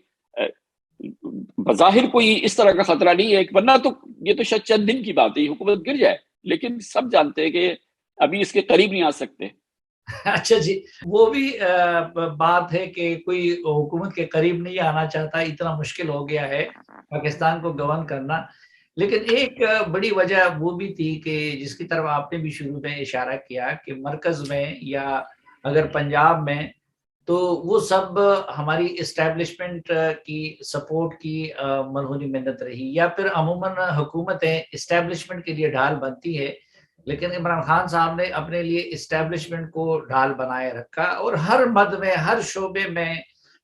بظاہر کوئی اس طرح کا خطرہ نہیں ہے، ورنہ تو یہ تو شاید چند دن کی بات ہے، حکومت گر جائے، لیکن سب جانتے ہیں کہ ابھی اس کے قریب نہیں آ سکتے۔ اچھا جی، وہ بھی بات ہے کہ کوئی حکومت کے قریب نہیں آنا چاہتا، اتنا مشکل ہو گیا ہے پاکستان کو گورن کرنا۔ لیکن ایک بڑی وجہ وہ بھی تھی کہ جس کی طرف آپ نے بھی شروع میں اشارہ کیا کہ مرکز میں یا اگر پنجاب میں، تو وہ سب ہماری اسٹیبلشمنٹ کی سپورٹ کی مرہونی منت رہی، یا پھر عموماً حکومتیں اسٹیبلشمنٹ کے لیے ڈھال بنتی ہے، لیکن عمران خان صاحب نے اپنے لیے اسٹیبلشمنٹ کو ڈھال بنائے رکھا، اور ہر مد میں، ہر شعبے میں،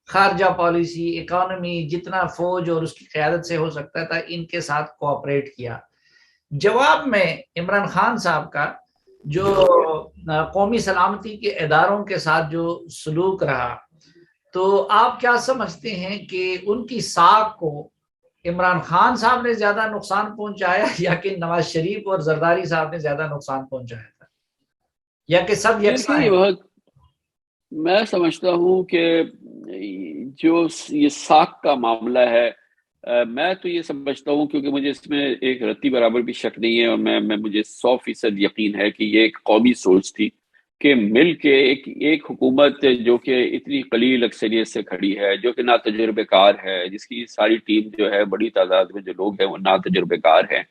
خارجہ پالیسی، اکانومی، جتنا فوج اور اس کی قیادت سے ہو سکتا تھا ان کے ساتھ کوآپریٹ کیا۔ جواب میں عمران خان صاحب کا جو قومی سلامتی کے اداروں کے ساتھ جو سلوک رہا، تو آپ کیا سمجھتے ہیں کہ ان کی ساکھ کو عمران خان صاحب نے زیادہ نقصان پہنچایا یا کہ نواز شریف اور زرداری صاحب نے زیادہ نقصان پہنچایا تھا، یا کہ سب دیکھیں، یکساں یہ ہیں؟ بہت، میں سمجھتا ہوں کہ جو یہ ساکھ کا معاملہ ہے، میں تو یہ سمجھتا ہوں، کیونکہ مجھے اس میں ایک رتی برابر بھی شک نہیں ہے، اور مجھے 100% یقین ہے کہ یہ ایک قومی سوچ تھی کہ مل کے ایک حکومت جو کہ اتنی قلیل اکثریت سے کھڑی ہے، جو کہ ناتجربہ کار ہے، جس کی ساری ٹیم جو ہے، بڑی تعداد میں جو لوگ ہیں وہ ناتجربہ کار ہیں،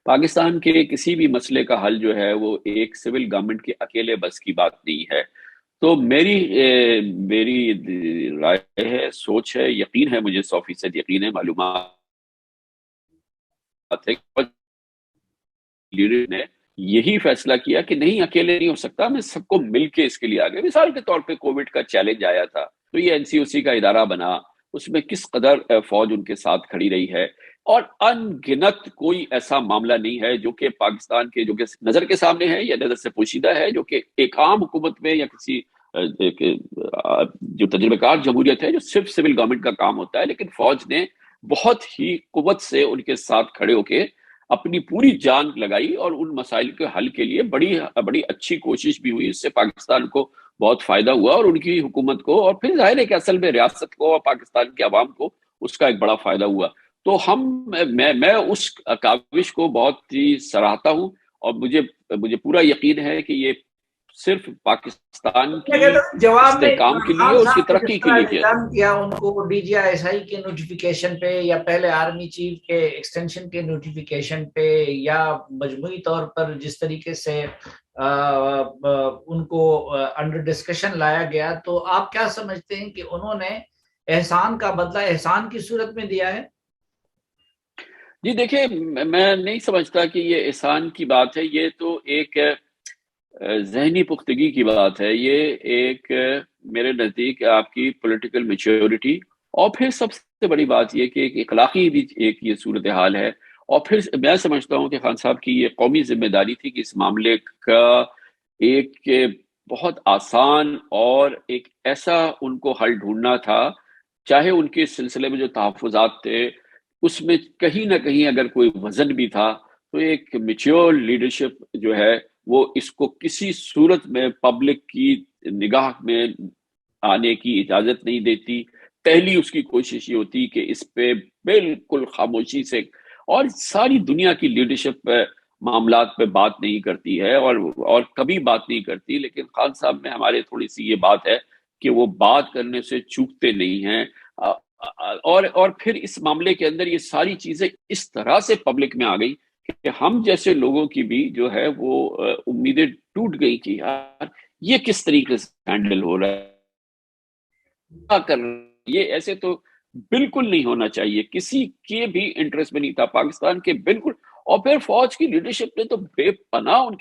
پاکستان کے کسی بھی مسئلے کا حل جو ہے وہ ایک سول گورنمنٹ کے اکیلے بس کی بات نہیں ہے۔ تو میری رائے ہے، سوچ ہے، یقین ہے، مجھے 100% یقین ہے، معلومات ہے کہ لیڈر نے یہی فیصلہ کیا کہ نہیں، اکیلے نہیں ہو سکتا، میں سب کو مل کے اس کے لیے آگے۔ مثال کے طور پہ کووڈ کا چیلنج آیا تھا تو یہ این سی او سی کا ادارہ بنا، اس میں کس قدر فوج ان کے ساتھ کھڑی رہی ہے، اور ان گنت کوئی ایسا معاملہ نہیں ہے جو کہ پاکستان کے، جو کہ نظر کے سامنے ہے یا نظر سے پوشیدہ ہے، جو کہ ایک عام حکومت میں یا کسی جو تجربہ کار جمہوریت ہے، جو صرف سول گورنمنٹ کا کام ہوتا ہے، لیکن فوج نے بہت ہی قوت سے ان کے ساتھ کھڑے ہو کے اپنی پوری جان لگائی، اور ان مسائل کے حل کے لیے بڑی اچھی کوشش بھی ہوئی، اس سے پاکستان کو بہت فائدہ ہوا، اور ان کی حکومت کو، اور پھر ظاہر ہے کہ اصل میں ریاست کو اور پاکستان کے عوام کو اس کا ایک بڑا فائدہ ہوا۔ تو میں اس کاوش کو بہت ہی سراہتا ہوں، اور مجھے پورا یقین ہے کہ یہ صرف پاکستان کی جواب میں استحکام کے لیے خان اور اس کی صاحب نے ترقی جس کے طرح لیے کیا. الزام کیا ان کو D G I S I کے نوٹیفیکیشن پہ یا پہلے آرمی چیف کے ایکسٹینشن کے نوٹیفیکیشن پہ یا مجموعی طور پر جس طریقے سے ان کو انڈر ڈسکشن لایا گیا، تو آپ کیا سمجھتے ہیں کہ انہوں نے احسان کا بدلہ احسان کی صورت میں دیا ہے؟ جی دیکھیں، میں نہیں سمجھتا کہ یہ احسان کی بات ہے. یہ تو ایک ذہنی پختگی کی بات ہے. یہ ایک میرے نزدیک آپ کی پولیٹیکل میچیورٹی، اور پھر سب سے بڑی بات یہ کہ ایک اخلاقی بھی ایک یہ صورتحال ہے. اور پھر میں سمجھتا ہوں کہ خان صاحب کی یہ قومی ذمہ داری تھی کہ اس معاملے کا ایک بہت آسان اور ایک ایسا ان کو حل ڈھونڈنا تھا، چاہے ان کے سلسلے میں جو تحفظات تھے اس میں کہیں نہ کہیں اگر کوئی وزن بھی تھا، تو ایک میچیور لیڈرشپ جو ہے وہ اس کو کسی صورت میں پبلک کی نگاہ میں آنے کی اجازت نہیں دیتی. پہلی اس کی کوشش یہ ہوتی کہ اس پہ بالکل خاموشی سے، اور ساری دنیا کی لیڈرشپ معاملات پہ بات نہیں کرتی ہے اور کبھی بات نہیں کرتی، لیکن خان صاحب میں ہمارے تھوڑی سی یہ بات ہے کہ وہ بات کرنے سے چوکتے نہیں ہیں. اور پھر اس معاملے کے اندر یہ ساری چیزیں اس طرح سے پبلک میں آ گئی کہ ہم جیسے لوگوں کی بھی جو ہے وہ امیدیں ٹوٹ گئی کہ یار یہ کس طریقے سے ہینڈل ہو رہا ہے. یہ ایسے تو بالکل نہیں ہونا چاہیے، کسی کے بھی انٹرسٹ میں نہیں تھا پاکستان کے بالکل. اور پھر فوج کی لیڈرشپ نے تو بے پناہ ان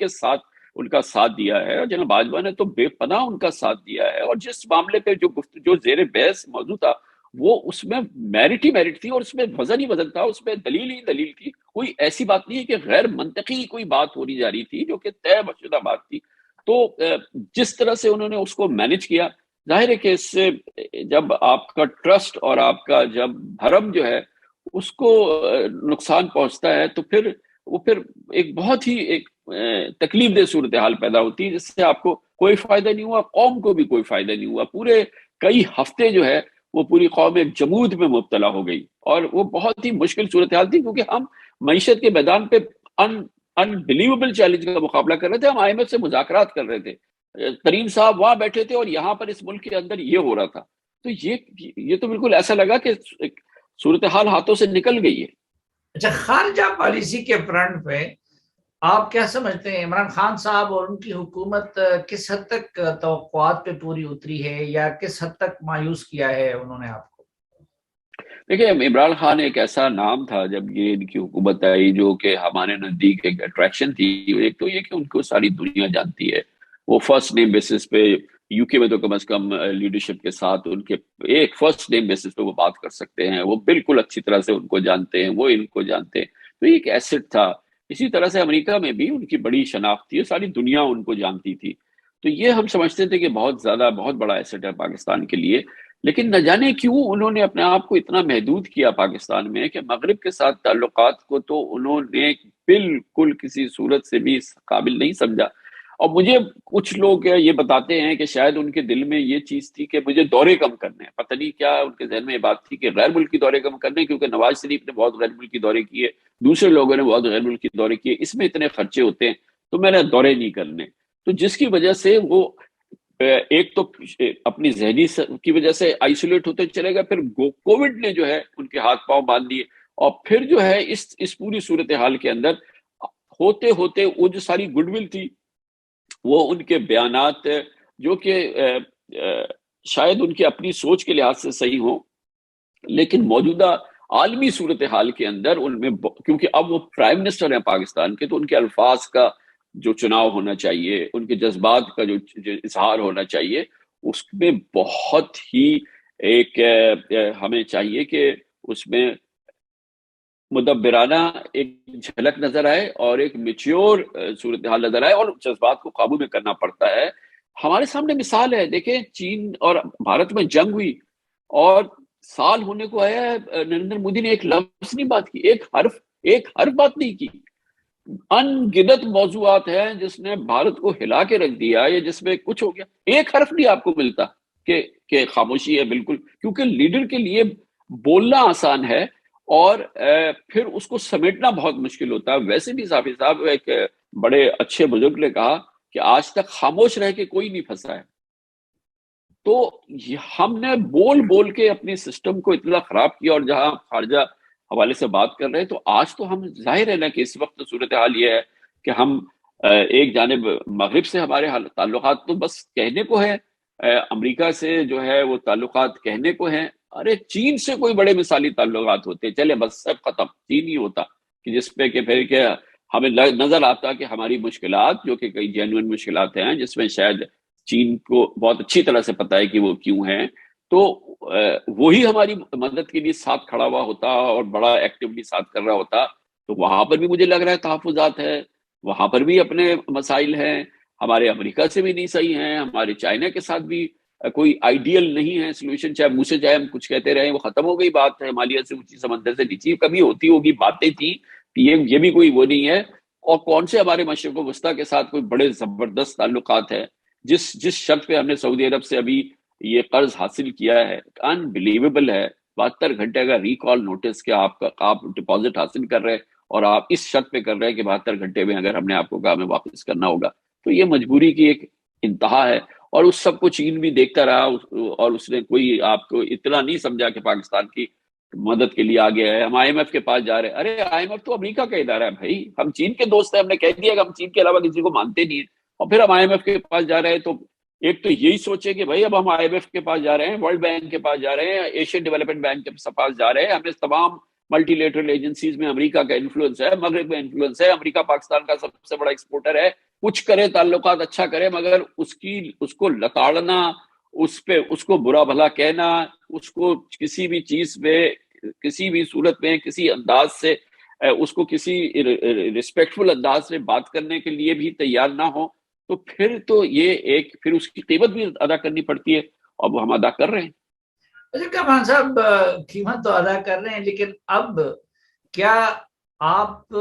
کا ساتھ دیا ہے، اور جناب باجوہ نے تو بے پناہ ان کا ساتھ دیا ہے. اور جس معاملے پہ جو زیر بحث موضوع تھا وہ اس میں میرٹ ہی میرٹ تھی، اور اس میں وزن ہی وزن تھا، اس میں دلیل ہی دلیل تھی. کوئی ایسی بات نہیں ہے کہ غیر منطقی کوئی بات ہونی جا رہی تھی، جو کہ طے شدہ بات تھی. تو جس طرح سے انہوں نے اس کو مینج کیا، ظاہر ہے کہ اس سے جب آپ کا ٹرسٹ اور آپ کا جب بھرم جو ہے اس کو نقصان پہنچتا ہے، تو پھر ایک بہت ہی ایک تکلیف دہ صورتحال پیدا ہوتی ہے، جس سے آپ کو کوئی فائدہ نہیں ہوا، قوم کو بھی کوئی فائدہ نہیں ہوا. پورے کئی ہفتے جو ہے وہ پوری قوم ایک جمود میں مبتلا ہو گئی، اور وہ بہت ہی مشکل صورتحال تھی، کیونکہ ہم معیشت کے میدان پہ انبلیویبل چیلنج کا مقابلہ کر رہے تھے. ہم آئی ایم ایف سے مذاکرات کر رہے تھے، کریم صاحب وہاں بیٹھے تھے، اور یہاں پر اس ملک کے اندر یہ ہو رہا تھا. تو یہ تو بالکل ایسا لگا کہ صورتحال ہاتھوں سے نکل گئی ہے. اچھا، خارجہ پالیسی کے فرنٹ پہ آپ کیا سمجھتے ہیں عمران خان صاحب اور ان کی حکومت کس حد تک توقعات پہ پوری اتری ہے، یا کس حد تک مایوس کیا ہے انہوں نے آپ کو؟ دیکھیں، عمران خان ایک ایسا نام تھا جب یہ ان کی حکومت آئی جو کہ ہمارے نزدیک ایک اٹریکشن تھی. ایک تو یہ کہ ان کو ساری دنیا جانتی ہے، وہ فرسٹ نیم بیسس پہ یو کے میں تو کم از کم لیڈرشپ کے ساتھ ان کے ایک فرسٹ نیم بیسس پہ وہ بات کر سکتے ہیں، وہ بالکل اچھی طرح سے ان کو جانتے ہیں، وہ ان کو جانتے ہیں. تو یہ ایک ایسٹ تھا. اسی طرح سے امریکہ میں بھی ان کی بڑی شناخت تھی، ساری دنیا ان کو جانتی تھی. تو یہ ہم سمجھتے تھے کہ بہت بڑا ایسٹ ہے پاکستان کے لیے. لیکن نہ جانے کیوں انہوں نے اپنے آپ کو اتنا محدود کیا پاکستان میں، کہ مغرب کے ساتھ تعلقات کو تو انہوں نے بالکل کسی صورت سے بھی قابل نہیں سمجھا. اور مجھے کچھ لوگ یہ بتاتے ہیں کہ شاید ان کے دل میں یہ چیز تھی کہ مجھے دورے کم کرنے ہیں. پتہ نہیں کیا ان کے ذہن میں یہ بات تھی کہ غیر ملکی دورے کم کرنے، کیونکہ نواز شریف نے بہت غیر ملکی دورے کیے، دوسرے لوگوں نے بہت غیر ملکی دورے کیے، اس میں اتنے خرچے ہوتے ہیں تو میں نے دورے نہیں کرنے. تو جس کی وجہ سے وہ ایک تو اپنی ذہنی کی وجہ سے آئسولیٹ ہوتے چلے گا، پھر کووڈ نے جو ہے ان کے ہاتھ پاؤں باندھ دیے. اور پھر جو ہے اس پوری صورتحال کے اندر ہوتے ہوتے وہ جو ساری گڈ ول تھی، وہ ان کے بیانات جو کہ شاید ان کی اپنی سوچ کے لحاظ سے صحیح ہوں، لیکن موجودہ عالمی صورتحال کے اندر ان میں، کیونکہ اب وہ پرائم منسٹر ہیں پاکستان کے، تو ان کے الفاظ کا جو چناؤ ہونا چاہیے، ان کے جذبات کا جو اظہار ہونا چاہیے، اس میں بہت ہی ایک ہمیں چاہیے کہ اس میں مدبرانہ ایک جھلک نظر آئے اور ایک میچیور صورتحال نظر آئے، اور جذبات کو قابو میں کرنا پڑتا ہے. ہمارے سامنے مثال ہے، دیکھیں چین اور بھارت میں جنگ ہوئی اور سال ہونے کو آیا ہے، نریندر مودی نے ایک لفظ نہیں بات کی، ایک حرف بات نہیں کی. ان گنت موضوعات ہیں جس نے بھارت کو ہلا کے رکھ دیا، یا جس میں کچھ ہو گیا، ایک حرف نہیں آپ کو ملتا کہ خاموشی ہے بالکل. کیونکہ لیڈر کے لیے بولنا آسان ہے اور پھر اس کو سمیٹنا بہت مشکل ہوتا ہے. ویسے بھی صاحب ایک بڑے اچھے بزرگ نے کہا کہ آج تک خاموش رہ کے کوئی نہیں پھنسا ہے. تو ہم نے بول بول کے اپنے سسٹم کو اتنا خراب کیا. اور جہاں خارجہ حوالے سے بات کر رہے ہیں تو آج تو ہم ظاہر ہے نا کہ اس وقت صورتحال یہ ہے کہ ہم ایک جانب مغرب سے ہمارے تعلقات تو بس کہنے کو ہے, امریکہ سے جو ہے وہ تعلقات کہنے کو ہیں. ارے چین سے کوئی بڑے مثالی تعلقات ہوتے, چلے بس سب ختم, چین ہی ہوتا کہ جس پہ کہ پھر کہ ہمیں نظر آتا کہ ہماری مشکلات جو کہ کئی جینوئن مشکلات ہیں جس میں شاید چین کو بہت اچھی طرح سے پتا ہے کہ وہ کیوں ہیں, تو وہی ہماری مدد کے لیے ساتھ کھڑا ہوا ہوتا اور بڑا ایکٹیولی ساتھ کر رہا ہوتا. تو وہاں پر بھی مجھے لگ رہا ہے تحفظات ہے, وہاں پر بھی اپنے مسائل ہیں, ہمارے امریکہ سے بھی نہیں صحیح ہیں, ہمارے چائنا کے ساتھ بھی کوئی آئیڈیل نہیں ہے سولوشن. چاہے منہ سے چاہے ہم کچھ کہتے رہے, وہ ختم ہو گئی بات ہے. ہمالیہ سے اونچی سمندر سے نیچی کبھی ہوتی ہوگی باتیں تھیں, یہ بھی کوئی وہ نہیں ہے. اور کون سے ہمارے مشرق وسطیٰ کے ساتھ کوئی بڑے زبردست تعلقات ہیں. جس شرط پہ ہم نے سعودی عرب سے ابھی یہ قرض حاصل کیا ہے, انبلیویبل ہے. 72 گھنٹے کا ریکال نوٹس کہ آپ ڈپازٹ حاصل کر رہے اور آپ اس شرط پہ کر رہے ہیں کہ 72 گھنٹے میں اگر ہم نے آپ کو کہا ہمیں واپس کرنا ہوگا. تو یہ مجبوری کی ایک انتہا ہے. اور اس سب کو چین بھی دیکھتا رہا اور اس نے کوئی آپ کو اتنا نہیں سمجھا کہ پاکستان کی مدد کے لیے آ گیا ہے. ہم آئی ایم ایف کے پاس جا رہے ہیں. ارے آئی ایم ایف تو امریکہ کا ادارہ ہے بھائی, ہم چین کے دوست ہیں, ہم نے کہہ دیا کہ ہم چین کے علاوہ کسی کو مانتے نہیں ہیں. اور پھر ہم آئی ایم ایف کے پاس جا رہے ہیں تو ایک تو یہی سوچے کہ بھائی اب ہم آئی ایم ایف کے پاس جا رہے ہیں, ورلڈ بینک کے پاس جا رہے ہیں, ایشین ڈیولپمنٹ بینک کے پاس جا رہے ہیں. ہمیں تمام ملٹی لیٹرل ایجنسیز میں امریکہ کا انفلوئنس ہے, مغرب میں انفلوئنس ہے. امریکہ پاکستان کا سب سے بڑا ایکسپورٹر ہے. کچھ کرے, تعلقات اچھا کرے, مگر اس کو لتاڑنا, اس کو برا بھلا کہنا, اس کو کسی بھی چیز پہ کسی بھی صورت میں کسی انداز سے اس کو کسی ریسپیکٹفل انداز سے بات کرنے کے لیے بھی تیار نہ ہو, تو پھر یہ پھر اس کی قیمت بھی ادا کرنی پڑتی ہے. اور وہ ہم ادا کر رہے ہیں. اچھا کامران صاحب, قیمت تو ادا کر رہے ہیں, لیکن اب کیا آپ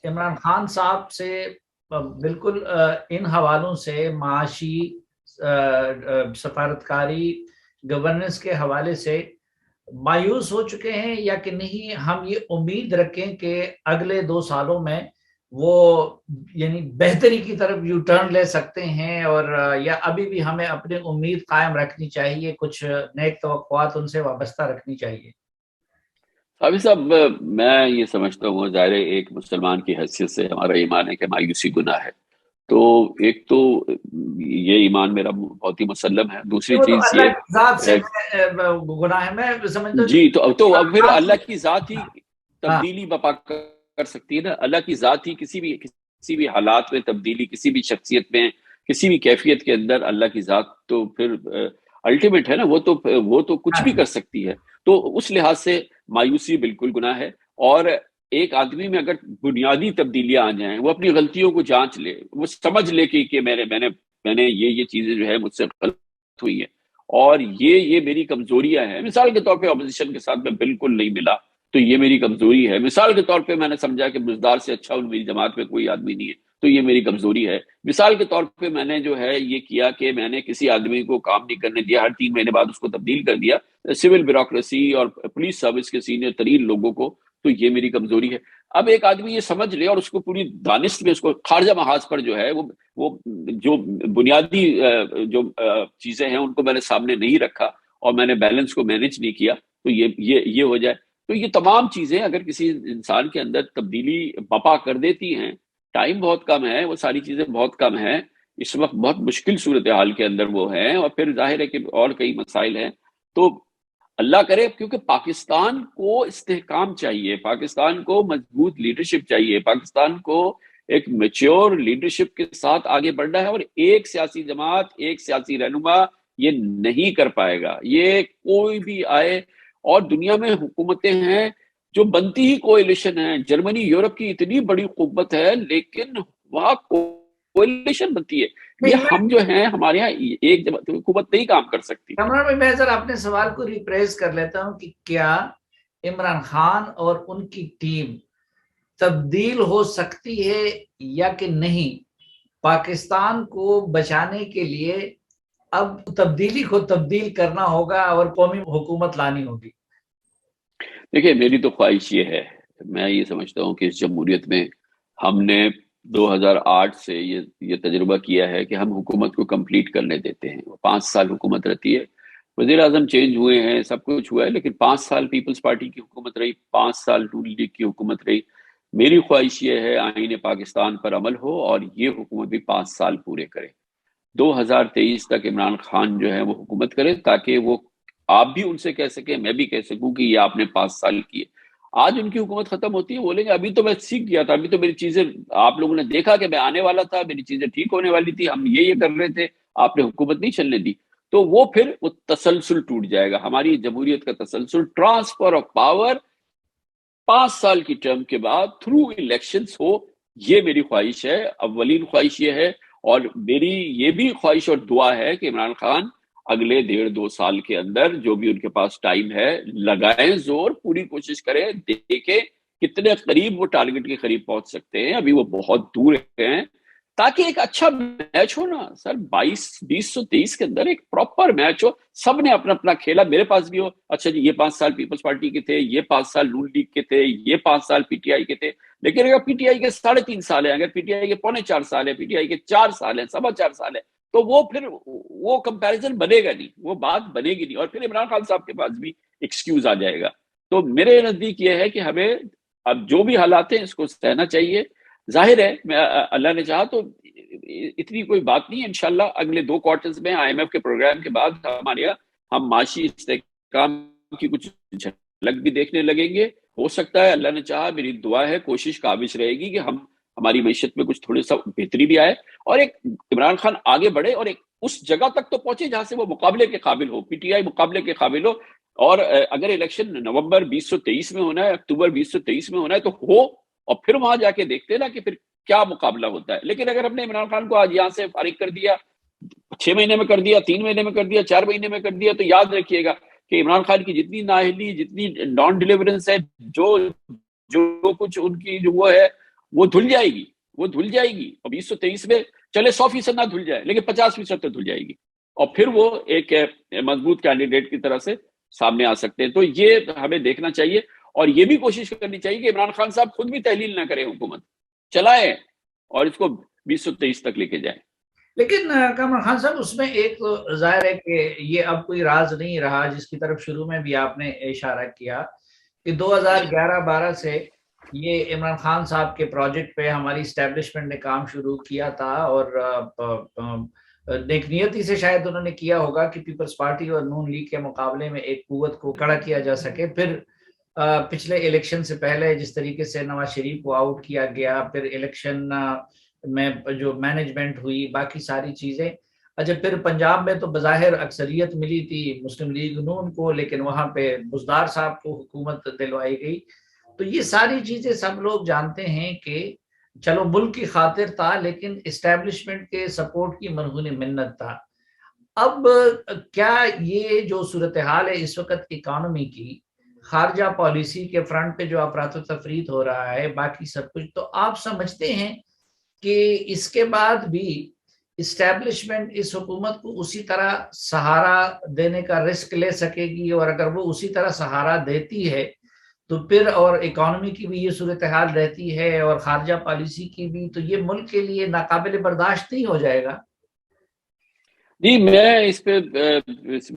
عمران خان صاحب سے بالکل ان حوالوں سے, معاشی, سفارتکاری, گورننس کے حوالے سے مایوس ہو چکے ہیں, یا کہ نہیں ہم یہ امید رکھیں کہ اگلے 2 سالوں میں وہ یعنی بہتری کی طرف یو ٹرن لے سکتے ہیں, اور یا ابھی بھی ہمیں اپنی امید قائم رکھنی چاہیے, کچھ نیک توقعات ان سے وابستہ رکھنی چاہیے؟ حافظ صاحب, میں یہ سمجھتا ہوں ظاہر ایک مسلمان کی حیثیت سے ہمارا ایمان ہے کہ مایوسی گناہ ہے. تو ایک تو یہ ایمان میرا بہت ہی مسلم ہے. دوسری وہ تو چیز اللہ یہ کی ذات سے گناہ ہے, میں سمجھتا ہوں. جی, تو اب پھر اللہ کی ذات ہی ہاں, تبدیلی بپا کر سکتی ہے نا. اللہ کی ذات ہی کسی بھی حالات میں تبدیلی, کسی بھی شخصیت میں, کسی بھی کیفیت کے اندر اللہ کی ذات تو پھر الٹیمیٹ ہے نا, وہ تو کچھ بھی کر سکتی ہے. تو اس لحاظ سے مایوسی بالکل گناہ ہے. اور ایک آدمی میں اگر بنیادی تبدیلیاں آ جائیں, وہ اپنی غلطیوں کو جانچ لے, وہ سمجھ لے کہ میں نے یہ چیزیں جو ہے مجھ سے غلط ہوئی ہیں اور یہ میری کمزوریاں ہیں. مثال کے طور پہ اپوزیشن کے ساتھ میں بالکل نہیں ملا تو یہ میری کمزوری ہے. مثال کے طور پہ میں نے سمجھا کہ بزدار سے اچھا میری جماعت میں کوئی آدمی نہیں ہے تو یہ میری کمزوری ہے. مثال کے طور پہ میں نے جو ہے یہ کیا کہ میں نے کسی آدمی کو کام نہیں کرنے دیا, ہر 3 مہینے بعد اس کو تبدیل کر دیا سول بیوروکریسی اور پولیس سروس کے سینئر ترین لوگوں کو, تو یہ میری کمزوری ہے. اب ایک آدمی یہ سمجھ لے اور اس کو پوری دانست میں اس کو خارجہ محاذ پر جو ہے وہ جو بنیادی جو چیزیں ہیں ان کو میں نے سامنے نہیں رکھا اور میں نے بیلنس کو مینج نہیں کیا, تو یہ ہو جائے. تو یہ تمام چیزیں اگر کسی انسان کے اندر تبدیلی بپا کر دیتی ہیں, ٹائم بہت کم ہے, وہ ساری چیزیں بہت کم ہیں, اس وقت بہت مشکل صورتحال کے اندر وہ ہیں, اور پھر ظاہر ہے کہ اور کئی مسائل ہیں. تو اللہ کرے, کیونکہ پاکستان کو استحکام چاہیے, پاکستان کو مضبوط لیڈرشپ چاہیے, پاکستان کو ایک میچور لیڈرشپ کے ساتھ آگے بڑھنا ہے. اور ایک سیاسی جماعت, ایک سیاسی رہنما یہ نہیں کر پائے گا. یہ کوئی بھی آئے, اور دنیا میں حکومتیں ہیں جو بنتی ہی کوئلیشن ہے. جرمنی یورپ کی اتنی بڑی قوت ہے لیکن وہاں کوئلیشن بنتی ہے. یہ ہم جو ہیں ہمارے یہاں ایک حکومت نہیں کام کر سکتی. کامران بھائی, میں ذرا اپنے سوال کو ریپریس کر لیتا ہوں کہ کیا عمران خان اور ان کی ٹیم تبدیل ہو سکتی ہے یا کہ نہیں؟ پاکستان کو بچانے کے لیے اب تبدیلی کو تبدیل کرنا ہوگا اور قومی حکومت لانی ہوگی. دیکھیں, میری تو خواہش یہ ہے, میں یہ سمجھتا ہوں کہ اس جمہوریت میں ہم نے 2008 سے یہ تجربہ کیا ہے کہ ہم حکومت کو کمپلیٹ کرنے دیتے ہیں. 5 سال حکومت رہتی ہے, وزیر اعظم چینج ہوئے ہیں, سب کچھ ہوا ہے, لیکن 5 سال پیپلز پارٹی کی حکومت رہی, 5 سال نون لیگ کی حکومت رہی. میری خواہش یہ ہے آئین پاکستان پر عمل ہو اور یہ حکومت بھی 5 سال پورے کرے. 2023 تک عمران خان جو ہے وہ حکومت کرے, تاکہ وہ آپ بھی ان سے کہہ سکیں, میں بھی کہہ سکوں کہ یہ آپ نے 5 سال کیے. آج ان کی حکومت ختم ہوتی ہے, بولیں گے ابھی تو میں سیکھ گیا تھا, ابھی تو میری چیزیں آپ لوگوں نے دیکھا کہ میں آنے والا تھا, میری چیزیں ٹھیک ہونے والی تھی, ہم یہ کر رہے تھے, آپ نے حکومت نہیں چلنے دی. تو وہ پھر وہ تسلسل ٹوٹ جائے گا, ہماری جمہوریت کا تسلسل. ٹرانسفر آف پاور 5 سال کی ٹرم کے بعد تھرو الیکشنز ہو, یہ میری خواہش ہے, اولین خواہش یہ ہے. اور میری یہ بھی خواہش اور دعا ہے کہ عمران خان اگلے 1.5-2 سال کے اندر جو بھی ان کے پاس ٹائم ہے لگائیں زور, پوری کوشش کریں, دیکھیں کتنے قریب وہ ٹارگٹ کے قریب پہنچ سکتے ہیں. ابھی وہ بہت دور ہیں, تاکہ ایک اچھا میچ ہو نا سر. 2023 کے اندر ایک پراپر میچ ہو, سب نے اپنا اپنا کھیلا. میرے پاس بھی ہو, اچھا جی یہ 5 سال پیپلز پارٹی کے تھے, یہ 5 سال نون لیگ کے تھے, یہ 5 سال پی ٹی آئی کے تھے. لیکن اگر پی ٹی آئی کے 3.5 سال ہیں, اگر پی ٹی آئی کے 3.25 سال ہے, پی ٹی آئی کے 4 سال ہیں, 4.25 سال ہے, تو وہ پھر وہ کمپیریزن بنے گا نہیں, وہ بات بنے گی نہیں, اور پھر عمران خان صاحب کے پاس بھی ایکسکیوز آ جائے گا. تو میرے نزدیک یہ ہے کہ ہمیں اب جو بھی حالات ہیں اس کو سہنا چاہیے. ظاہر ہے میں اللہ نے چاہا تو اتنی کوئی بات نہیں ہے, انشاءاللہ اگلے 2 کوارٹرز میں آئی ایم ایف کے پروگرام کے بعد ہمارے یہاں ہم معاشی استحکام کی کچھ جھلک بھی دیکھنے لگیں گے. ہو سکتا ہے, اللہ نے چاہا, میری دعا ہے, کوشش کابش رہے گی کہ ہماری معیشت میں کچھ تھوڑے سا بہتری بھی آئے, اور ایک عمران خان آگے بڑھے, اور ایک اس جگہ تک تو پہنچے جہاں سے وہ مقابلے کے قابل ہو, پی ٹی آئی مقابلے کے قابل ہو. اور اگر الیکشن نومبر 2023 میں ہونا ہے, اکتوبر 2023 میں ہونا ہے, تو ہو, اور پھر وہاں جا کے دیکھتے نا کہ پھر کیا مقابلہ ہوتا ہے. لیکن اگر ہم نے عمران خان کو آج یہاں سے فارغ کر دیا, 6 مہینے میں کر دیا, 3 مہینے میں کر دیا, 4 مہینے میں کر دیا, تو یاد رکھیے گا کہ عمران خان کی جتنی نااہلی, جتنی نان ڈیلیورنس ہے, جو کچھ ان کی جو وہ ہے, وہ دھل جائے گی, وہ دھل جائے گی. اور 2023 میں چلے 100% نہ دھل جائے, لیکن 50% تو دھل جائے گی, اور پھر وہ ایک مضبوط کینڈیڈیٹ کی طرح سے سامنے آ سکتے ہیں. تو یہ ہمیں دیکھنا چاہیے, اور یہ بھی کوشش کرنی چاہیے کہ عمران خان صاحب خود بھی تحلیل نہ کریں, حکومت چلائیں اور اس کو 2023 تک لے کے جائیں. لیکن کامران خان صاحب, اس میں ایک ظاہر ہے کہ یہ اب کوئی راز نہیں رہا, جس کی طرف شروع میں بھی آپ نے اشارہ کیا کہ 2011-12 سے یہ عمران خان صاحب کے پروجیکٹ پہ ہماری اسٹیبلشمنٹ نے کام شروع کیا تھا, اور نیک نیتی سے شاید انہوں نے کیا ہوگا کہ پیپلز پارٹی اور نون لیگ کے مقابلے میں ایک قوت کو کھڑا کیا جا سکے. پھر پچھلے الیکشن سے پہلے جس طریقے سے نواز شریف کو آؤٹ کیا گیا, پھر الیکشن میں جو مینجمنٹ ہوئی, باقی ساری چیزیں. اچھا, پھر پنجاب میں تو بظاہر اکثریت ملی تھی مسلم لیگ نون کو, لیکن وہاں پہ بزدار صاحب کو حکومت دلوائی گئی. تو یہ ساری چیزیں سب لوگ جانتے ہیں کہ چلو ملک کی خاطر تھا, لیکن اسٹیبلشمنٹ کے سپورٹ کی مرہون منت تھا. اب کیا یہ جو صورتحال ہے اس وقت اکانومی کی, خارجہ پالیسی کے فرنٹ پہ جو افراط و تفریط ہو رہا ہے, باقی سب کچھ, تو آپ سمجھتے ہیں کہ اس کے بعد بھی اسٹیبلشمنٹ اس حکومت کو اسی طرح سہارا دینے کا رسک لے سکے گی؟ اور اگر وہ اسی طرح سہارا دیتی ہے تو پھر, اور اکانومی کی بھی یہ صورتحال رہتی ہے اور خارجہ پالیسی کی بھی, تو یہ ملک کے لیے ناقابل برداشت نہیں ہو جائے گا؟ جی, میں اس پہ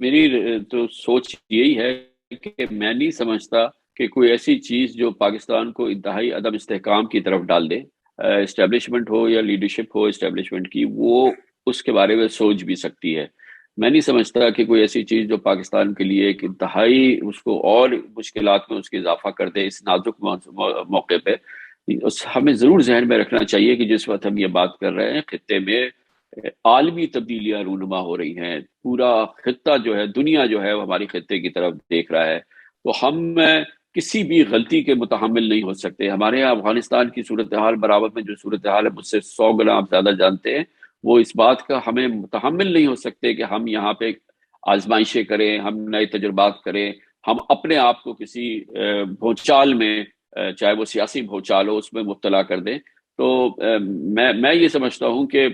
میری تو سوچ یہی ہے کہ میں نہیں سمجھتا کہ کوئی ایسی چیز جو پاکستان کو انتہائی عدم استحکام کی طرف ڈال دے, اسٹیبلشمنٹ ہو یا لیڈرشپ ہو اسٹیبلشمنٹ کی, وہ اس کے بارے میں سوچ بھی سکتی ہے. میں نہیں سمجھتا کہ کوئی ایسی چیز جو پاکستان کے لیے ایک انتہائی اس کو اور مشکلات میں اس کے اضافہ کر دے اس نازک موقع پہ. ہمیں ضرور ذہن میں رکھنا چاہیے کہ جس وقت ہم یہ بات کر رہے ہیں, خطے میں عالمی تبدیلیاں رونما ہو رہی ہیں, پورا خطہ جو ہے, دنیا جو ہے, وہ ہماری خطے کی طرف دیکھ رہا ہے. تو ہم کسی بھی غلطی کے متحمل نہیں ہو سکتے. ہمارے یہاں افغانستان کی صورتحال برابر میں جو صورتحال ہے, مجھ سے 100 گنا آپ زیادہ جانتے ہیں, وہ اس بات کا ہمیں متحمل نہیں ہو سکتے کہ ہم یہاں پہ آزمائشیں کریں, ہم نئے تجربات کریں, ہم اپنے آپ کو کسی بھونچال میں, چاہے وہ سیاسی بھونچال ہو, اس میں مبتلا کر دیں. تو میں یہ سمجھتا ہوں کہ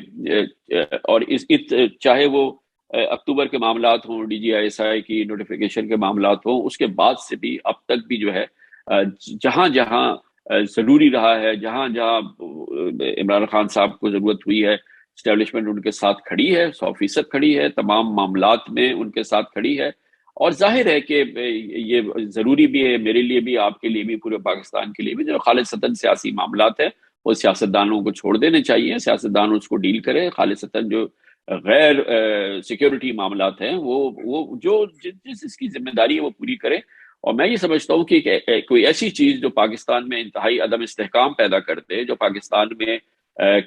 اور چاہے وہ اکتوبر کے معاملات ہوں, D G I S I کی نوٹیفیکیشن کے معاملات ہوں, اس کے بعد سے بھی اب تک بھی جو ہے جہاں جہاں ضروری رہا ہے. جہاں جہاں عمران خان صاحب کو ضرورت ہوئی ہے اسٹیبلشمنٹ ان کے ساتھ کھڑی ہے، 100% کھڑی ہے، تمام معاملات میں ان کے ساتھ کھڑی ہے. اور ظاہر ہے کہ یہ ضروری بھی ہے میرے لیے بھی، آپ کے لیے بھی، پورے پاکستان کے لیے بھی. جو خالصتاً سیاسی معاملات ہیں وہ سیاستدانوں کو چھوڑ دینے چاہیے، سیاستدان اس کو ڈیل کرے. خالصتاً جو غیر سیکیورٹی معاملات ہیں وہ جو جس کی ذمہ داری ہے وہ پوری کرے. اور میں یہ سمجھتا ہوں کہ کوئی ایسی چیز جو پاکستان میں انتہائی عدم استحکام پیدا کر دے، جو پاکستان میں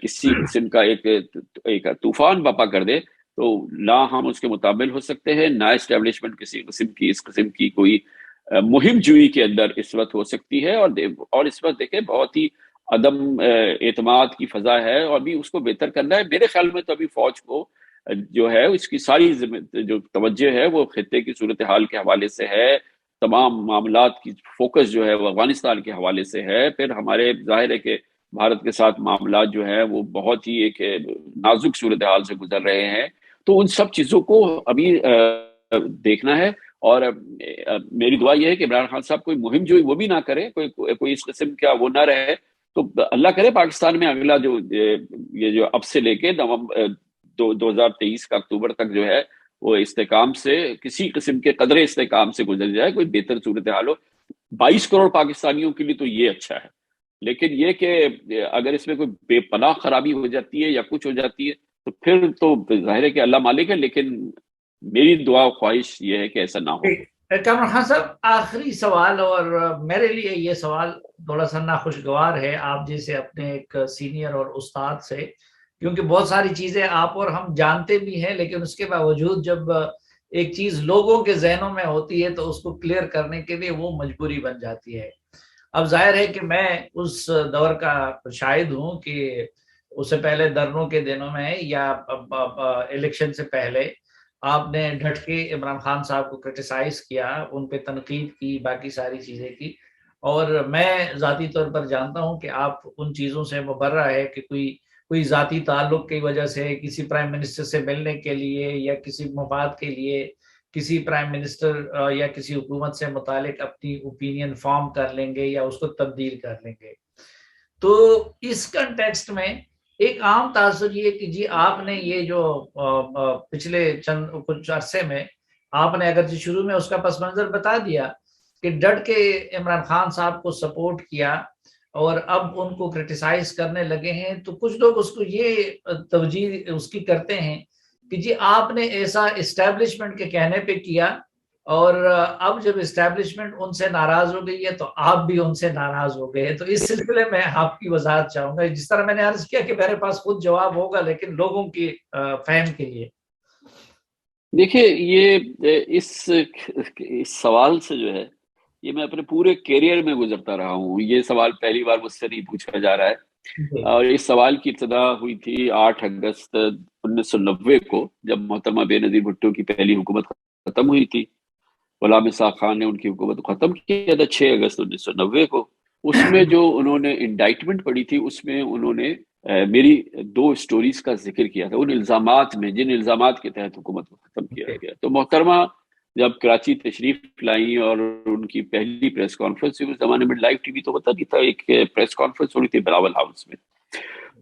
کسی قسم کا ایک طوفان برپا کر دے، تو نہ ہم اس کے متعامل ہو سکتے ہیں، نہ اسٹیبلشمنٹ کسی قسم کی کوئی مہم جوئی کے اندر اس وقت ہو سکتی ہے. اور اس وقت دیکھیں بہت ہی عدم اعتماد کی فضا ہے، اور بھی اس کو بہتر کرنا ہے. میرے خیال میں تو ابھی فوج کو جو ہے اس کی ساری جو توجہ ہے وہ خطے کی صورتحال کے حوالے سے ہے، تمام معاملات کی فوکس جو ہے وہ افغانستان کے حوالے سے ہے. پھر ہمارے ظاہر ہے کہ بھارت کے ساتھ معاملات جو ہے وہ بہت ہی ایک نازک صورتحال سے گزر رہے ہیں. تو ان سب چیزوں کو ابھی دیکھنا ہے. اور میری دعا یہ ہے کہ عمران خان صاحب کوئی مہم جو وہ بھی نہ کرے، کوئی اس قسم کا وہ نہ رہے. تو اللہ کرے پاکستان میں اگلا یہ جو اب سے لے کے نومبر 2023 کا اکتوبر تک جو ہے وہ استحکام سے، کسی قسم کے قدرے استحکام سے گزر جائے، کوئی بہتر صورتحال ہو. 22 کروڑ پاکستانیوں کے لیے تو یہ اچھا ہے. لیکن یہ کہ اگر اس میں کوئی بے پناہ خرابی ہو جاتی ہے یا کچھ ہو جاتی ہے تو پھر تو ظاہر ہے کہ اللہ مالک ہے. لیکن میری دعا و خواہش یہ ہے کہ ایسا نہ ہو. کامران خان صاحب، آخری سوال، اور میرے لیے یہ سوال تھوڑا سا ناخوشگوار ہے آپ جیسے اپنے ایک سینئر اور استاد سے، کیونکہ بہت ساری چیزیں آپ اور ہم جانتے بھی ہیں، لیکن اس کے باوجود جب ایک چیز لوگوں کے ذہنوں میں ہوتی ہے تو اس کو کلیئر کرنے کے لیے وہ مجبوری بن جاتی ہے. اب ظاہر ہے کہ میں اس دور کا شاہد ہوں کہ اس سے پہلے دھرنوں کے دنوں میں یا الیکشن سے پہلے آپ نے ڈٹ کے عمران خان صاحب کو کرٹیسائز کیا، ان پہ تنقید کی، باقی ساری چیزیں کی. اور میں ذاتی طور پر جانتا ہوں کہ آپ ان چیزوں سے مبرہ ہے کہ کوئی ذاتی تعلق کی وجہ سے کسی پرائم منسٹر سے ملنے کے لیے یا کسی مفاد کے لیے کسی پرائم منسٹر یا کسی حکومت سے متعلق اپنی اوپینین فارم کر لیں گے یا اس کو تبدیل کر لیں گے. تو اس کنٹیکسٹ میں ایک عام تاثر یہ کہ جی آپ نے یہ جو پچھلے چند کچھ عرصے میں آپ نے اگرچہ شروع میں اس کا پس منظر بتا دیا کہ ڈٹ کے عمران خان صاحب کو سپورٹ کیا اور اب ان کو کرٹیسائز کرنے لگے ہیں، تو کچھ لوگ اس کو یہ توجیہ اس کی کرتے ہیں کہ جی آپ نے ایسا اسٹیبلشمنٹ کے کہنے پہ کیا، اور اب جب اسٹیبلشمنٹ ان سے ناراض ہو گئی ہے تو آپ بھی ان سے ناراض ہو گئے ہیں. تو اس سلسلے میں آپ کی وضاحت چاہوں گا، جس طرح میں نے عرض کیا کہ میرے پاس خود جواب ہوگا لیکن لوگوں کی فہم کے لیے. دیکھیے یہ اس سوال سے جو ہے یہ میں اپنے پورے کیریئر میں گزرتا رہا ہوں. یہ سوال پہلی بار مجھ سے نہیں پوچھا جا رہا ہے. اور اس سوال کی ابتدا ہوئی تھی 8 اگست 1990 کو، جب محترمہ بے نظیر بھٹو کی پہلی حکومت ختم ہوئی تھی. غلام اسحاق خان نے ان کی حکومت ختم کیا تھا 6 اگست 1990 کو. اس میں جو انہوں نے انڈائٹمنٹ پڑھی تھی اس میں انہوں نے میری 2 اسٹوریز کا ذکر کیا تھا، ان الزامات میں جن الزامات کے تحت حکومت کو ختم کیا گیا. تو محترمہ جب کراچی تشریف لائیں اور ان کی پہلی پریس کانفرنس اس زمانے میں لائیو ٹی وی تو پتہ نہیں تھا، ایک پریس کانفرنس ہو رہی تھی بلاول ہاؤس میں.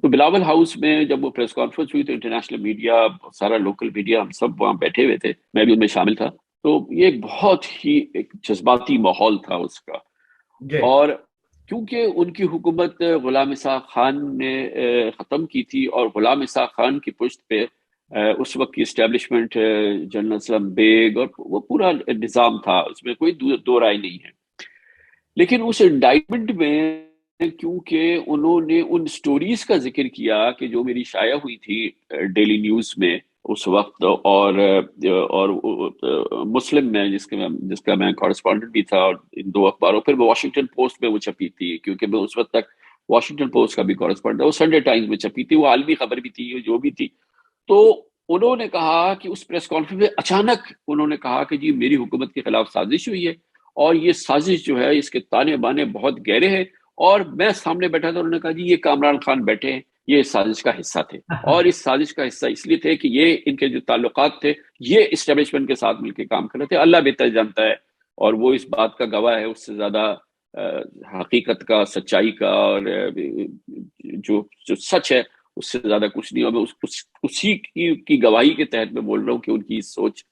تو بلاول ہاؤس میں جب وہ پریس کانفرنس ہوئی تو انٹرنیشنل میڈیا، سارا لوکل میڈیا، ہم سب وہاں بیٹھے ہوئے تھے، میں بھی ان میں شامل تھا. تو یہ ایک بہت ہی ایک جذباتی ماحول تھا اس کا. اور کیونکہ ان کی حکومت غلام اسحاق خان نے ختم کی تھی، اور غلام اسحاق خان کی پشت پہ اس وقت کی اسٹیبلشمنٹ، جنرل اسلم بیگ اور وہ پورا نظام تھا، اس میں کوئی دو رائے نہیں ہے. لیکن اس انڈائٹمنٹ میں کیونکہ انہوں نے ان سٹوریز کا ذکر کیا کہ جو میری شائع ہوئی تھی ڈیلی نیوز میں اس وقت، اور مسلم میں جس کا میں کورسپونڈنٹ بھی تھا، اور ان 2 اخباروں، پھر واشنگٹن پوسٹ میں وہ چھپی تھی کیونکہ میں اس وقت تک واشنگٹن پوسٹ کا بھی کورسپونڈنٹ تھا، وہ سنڈے ٹائمز میں چھپی تھی، وہ عالمی خبر بھی تھی جو بھی تھی. تو انہوں نے کہا کہ اس پریس کانفرنس میں اچانک انہوں نے کہا کہ جی میری حکومت کے خلاف سازش ہوئی ہے، اور یہ سازش جو ہے اس کے تانے بانے بہت گہرے ہیں. اور میں سامنے بیٹھا تھا، انہوں نے کہا جی یہ کامران خان بیٹھے ہیں، یہ اس سازش کا حصہ تھے، اور اس سازش کا حصہ اس لیے تھے کہ یہ ان کے جو تعلقات تھے یہ اسٹیبلشمنٹ کے ساتھ مل کے کام کر رہے تھے. اللہ بہتر جانتا ہے اور وہ اس بات کا گواہ ہے، اس سے زیادہ حقیقت کا، سچائی کا، اور جو سچ ہے اس سے زیادہ کچھ نہیں. اور میں اسی کی گواہی کے تحت میں بول رہا ہوں کہ ان کی سوچ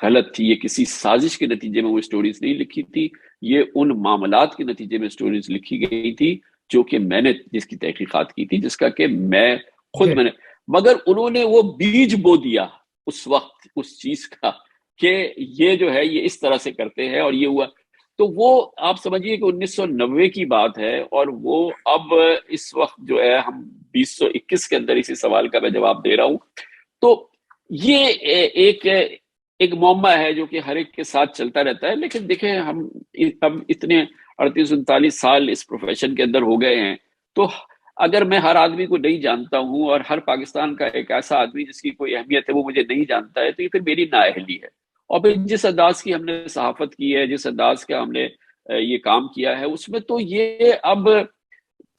غلط تھی. یہ کسی سازش کے نتیجے میں وہ سٹوریز نہیں لکھی تھی، یہ ان معاملات کے نتیجے میں سٹوریز لکھی گئی تھی جو کہ میں نے جس کی تحقیقات کی تھی، جس کا کہ میں نے مگر انہوں نے وہ بیج بو دیا اس وقت اس چیز کا کہ یہ جو ہے یہ اس طرح سے کرتے ہیں اور یہ ہوا. تو وہ آپ سمجھیے کہ 1990 کی بات ہے، اور وہ اب اس وقت جو ہے ہم 2021 کے اندر اسی سوال کا میں جواب دے رہا ہوں. تو یہ ایک معمہ ہے جو کہ ہر ایک کے ساتھ چلتا رہتا ہے. لیکن دیکھیں ہم اب اتنے 38-39 سال اس پروفیشن کے اندر ہو گئے ہیں، تو اگر میں ہر آدمی کو نہیں جانتا ہوں اور ہر پاکستان کا ایک ایسا آدمی جس کی کوئی اہمیت ہے وہ مجھے نہیں جانتا ہے، تو یہ پھر میری نااہلی ہے. اور پھر جس انداز کی ہم نے صحافت کی ہے، جس انداز کا ہم نے یہ کام کیا ہے، اس میں تو یہ اب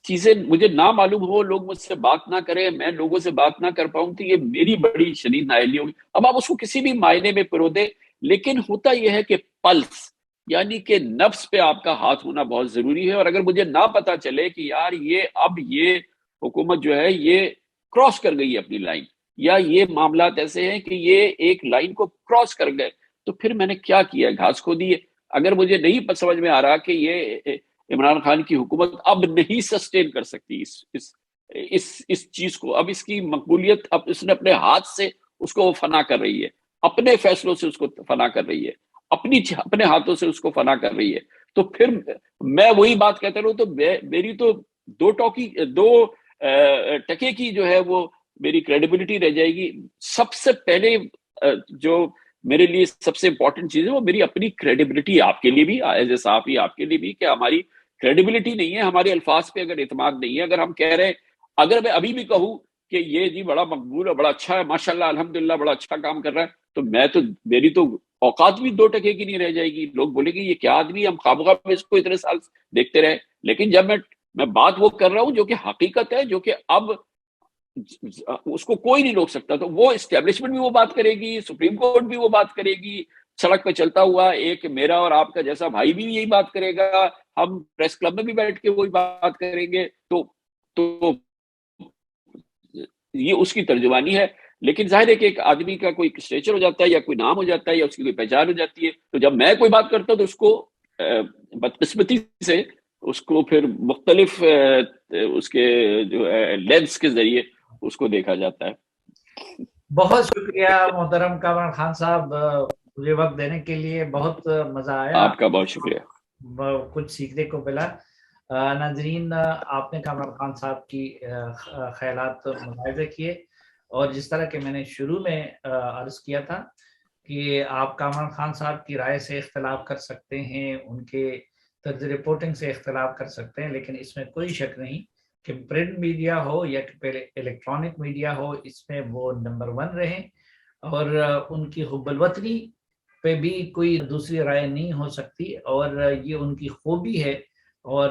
چیزیں مجھے نہ معلوم ہو، لوگ مجھ سے بات نہ کریں، میں لوگوں سے بات نہ کر پاؤں، تو یہ میری بڑی شدید نااہلی ہوگی. اب آپ اس کو کسی بھی معنی میں پرو دیں، لیکن ہوتا یہ ہے کہ پلس یعنی کہ نفس پہ آپ کا ہاتھ ہونا بہت ضروری ہے. اور اگر مجھے نہ پتا چلے کہ یار یہ حکومت جو ہے یہ کراس کر گئی ہے اپنی لائن، یا یہ معاملات ایسے ہیں کہ یہ ایک لائن کو کراس کر گئے، تو پھر میں نے کیا کیا؟ گھاس کھو دی ہے. اگر مجھے نہیں سمجھ میں آ رہا کہ یہ عمران خان کی حکومت اب نہیں سسٹین کر سکتی اس چیز کو، اب اس کی مقبولیت اب اس نے اپنے ہاتھ سے اس کو فنا کر رہی ہے، اپنے فیصلوں سے اس کو فنا کر رہی ہے، اپنے ہاتھوں سے اس کو فنا کر رہی ہے، تو پھر میں وہی بات کہتا رہوں. تو میری تو دو ٹکے کی جو ہے وہ میری کریڈیبلٹی رہ جائے گی. سب سے پہلے جو میرے لیے سب سے امپورٹنٹ چیز ہے وہ میری اپنی کریڈیبلٹی، آپ کے لیے بھی ایز اے صحافی، آپ کے لیے بھی، کہ ہماری کریڈیبلٹی نہیں ہے، ہمارے الفاظ پہ اگر اعتماد نہیں ہے. اگر ہم کہہ رہے ہیں، اگر میں ابھی بھی کہوں کہ یہ جی بڑا مقبول ہے، بڑا اچھا ہے، ماشاءاللہ الحمدللہ بڑا اچھا کام کر رہا ہے، تو میری تو اوقات بھی 2 ٹکے کی نہیں رہ جائے گی. لوگ بولیں گے یہ کیا آدمی، ہم خواب میں اس کو اتنے سال دیکھتے رہے. لیکن جب میں بات وہ کر رہا ہوں جو کہ حقیقت ہے، جو کہ اب اس کو کوئی نہیں روک سکتا، تو وہ اسٹیبلشمنٹ بھی وہ بات کرے گی، سپریم کورٹ بھی وہ بات کرے گی، سڑک پہ چلتا ہوا ایک میرا اور آپ کا جیسا بھائی بھی یہی بات کرے گا، ہم پریس کلب میں بھی بیٹھ کے وہی بات کریں گے. تو یہ اس کی ترجمانی ہے. لیکن ظاہر ہے کہ ایک آدمی کا کوئی اسٹیچر ہو جاتا ہے، یا کوئی نام ہو جاتا ہے، یا اس کی کوئی پہچان ہو جاتی ہے، تو جب میں کوئی بات کرتا ہوں تو اس کو بدقسمتی سے اس کو پھر مختلف اس کے جو ہے لینس کے ذریعے اس کو دیکھا جاتا ہے. بہت شکریہ محترم کامران خان صاحب، مجھے وقت دینے کے لیے بہت مزہ آیا. آپ کا بہت شکریہ، کچھ سیکھنے کو ملا. ناظرین، آپ نے کامران خان صاحب کی خیالات ملاحظے کیے، اور جس طرح کہ میں نے شروع میں عرض کیا تھا کہ آپ کامران خان صاحب کی رائے سے اختلاف کر سکتے ہیں، ان کے طرز رپورٹنگ سے اختلاف کر سکتے ہیں، لیکن اس میں کوئی شک نہیں کہ پرنٹ میڈیا ہو یا الیکٹرانک میڈیا ہو، اس میں وہ نمبر 1 رہیں، اور ان کی حب الوطنی پہ بھی کوئی دوسری رائے نہیں ہو سکتی. اور یہ ان کی خوبی ہے، اور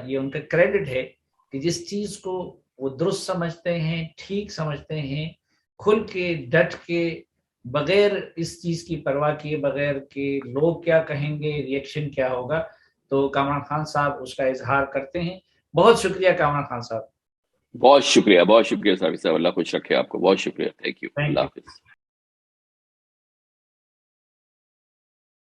یہ ان کا کریڈٹ ہے کہ جس چیز کو وہ درست سمجھتے ہیں، ٹھیک سمجھتے ہیں، کھل کے ڈٹ کے، بغیر اس چیز کی پرواہ کیے بغیر کہ لوگ کیا کہیں گے، ریئیکشن کیا ہوگا، تو کامران خان صاحب اس کا اظہار کرتے ہیں. بہت شکریہ کامران خان صاحب. بہت شکریہ صاحب. اللہ خوش رکھے آپ کو. بہت شکریہ. Thank you. اللہ حافظ.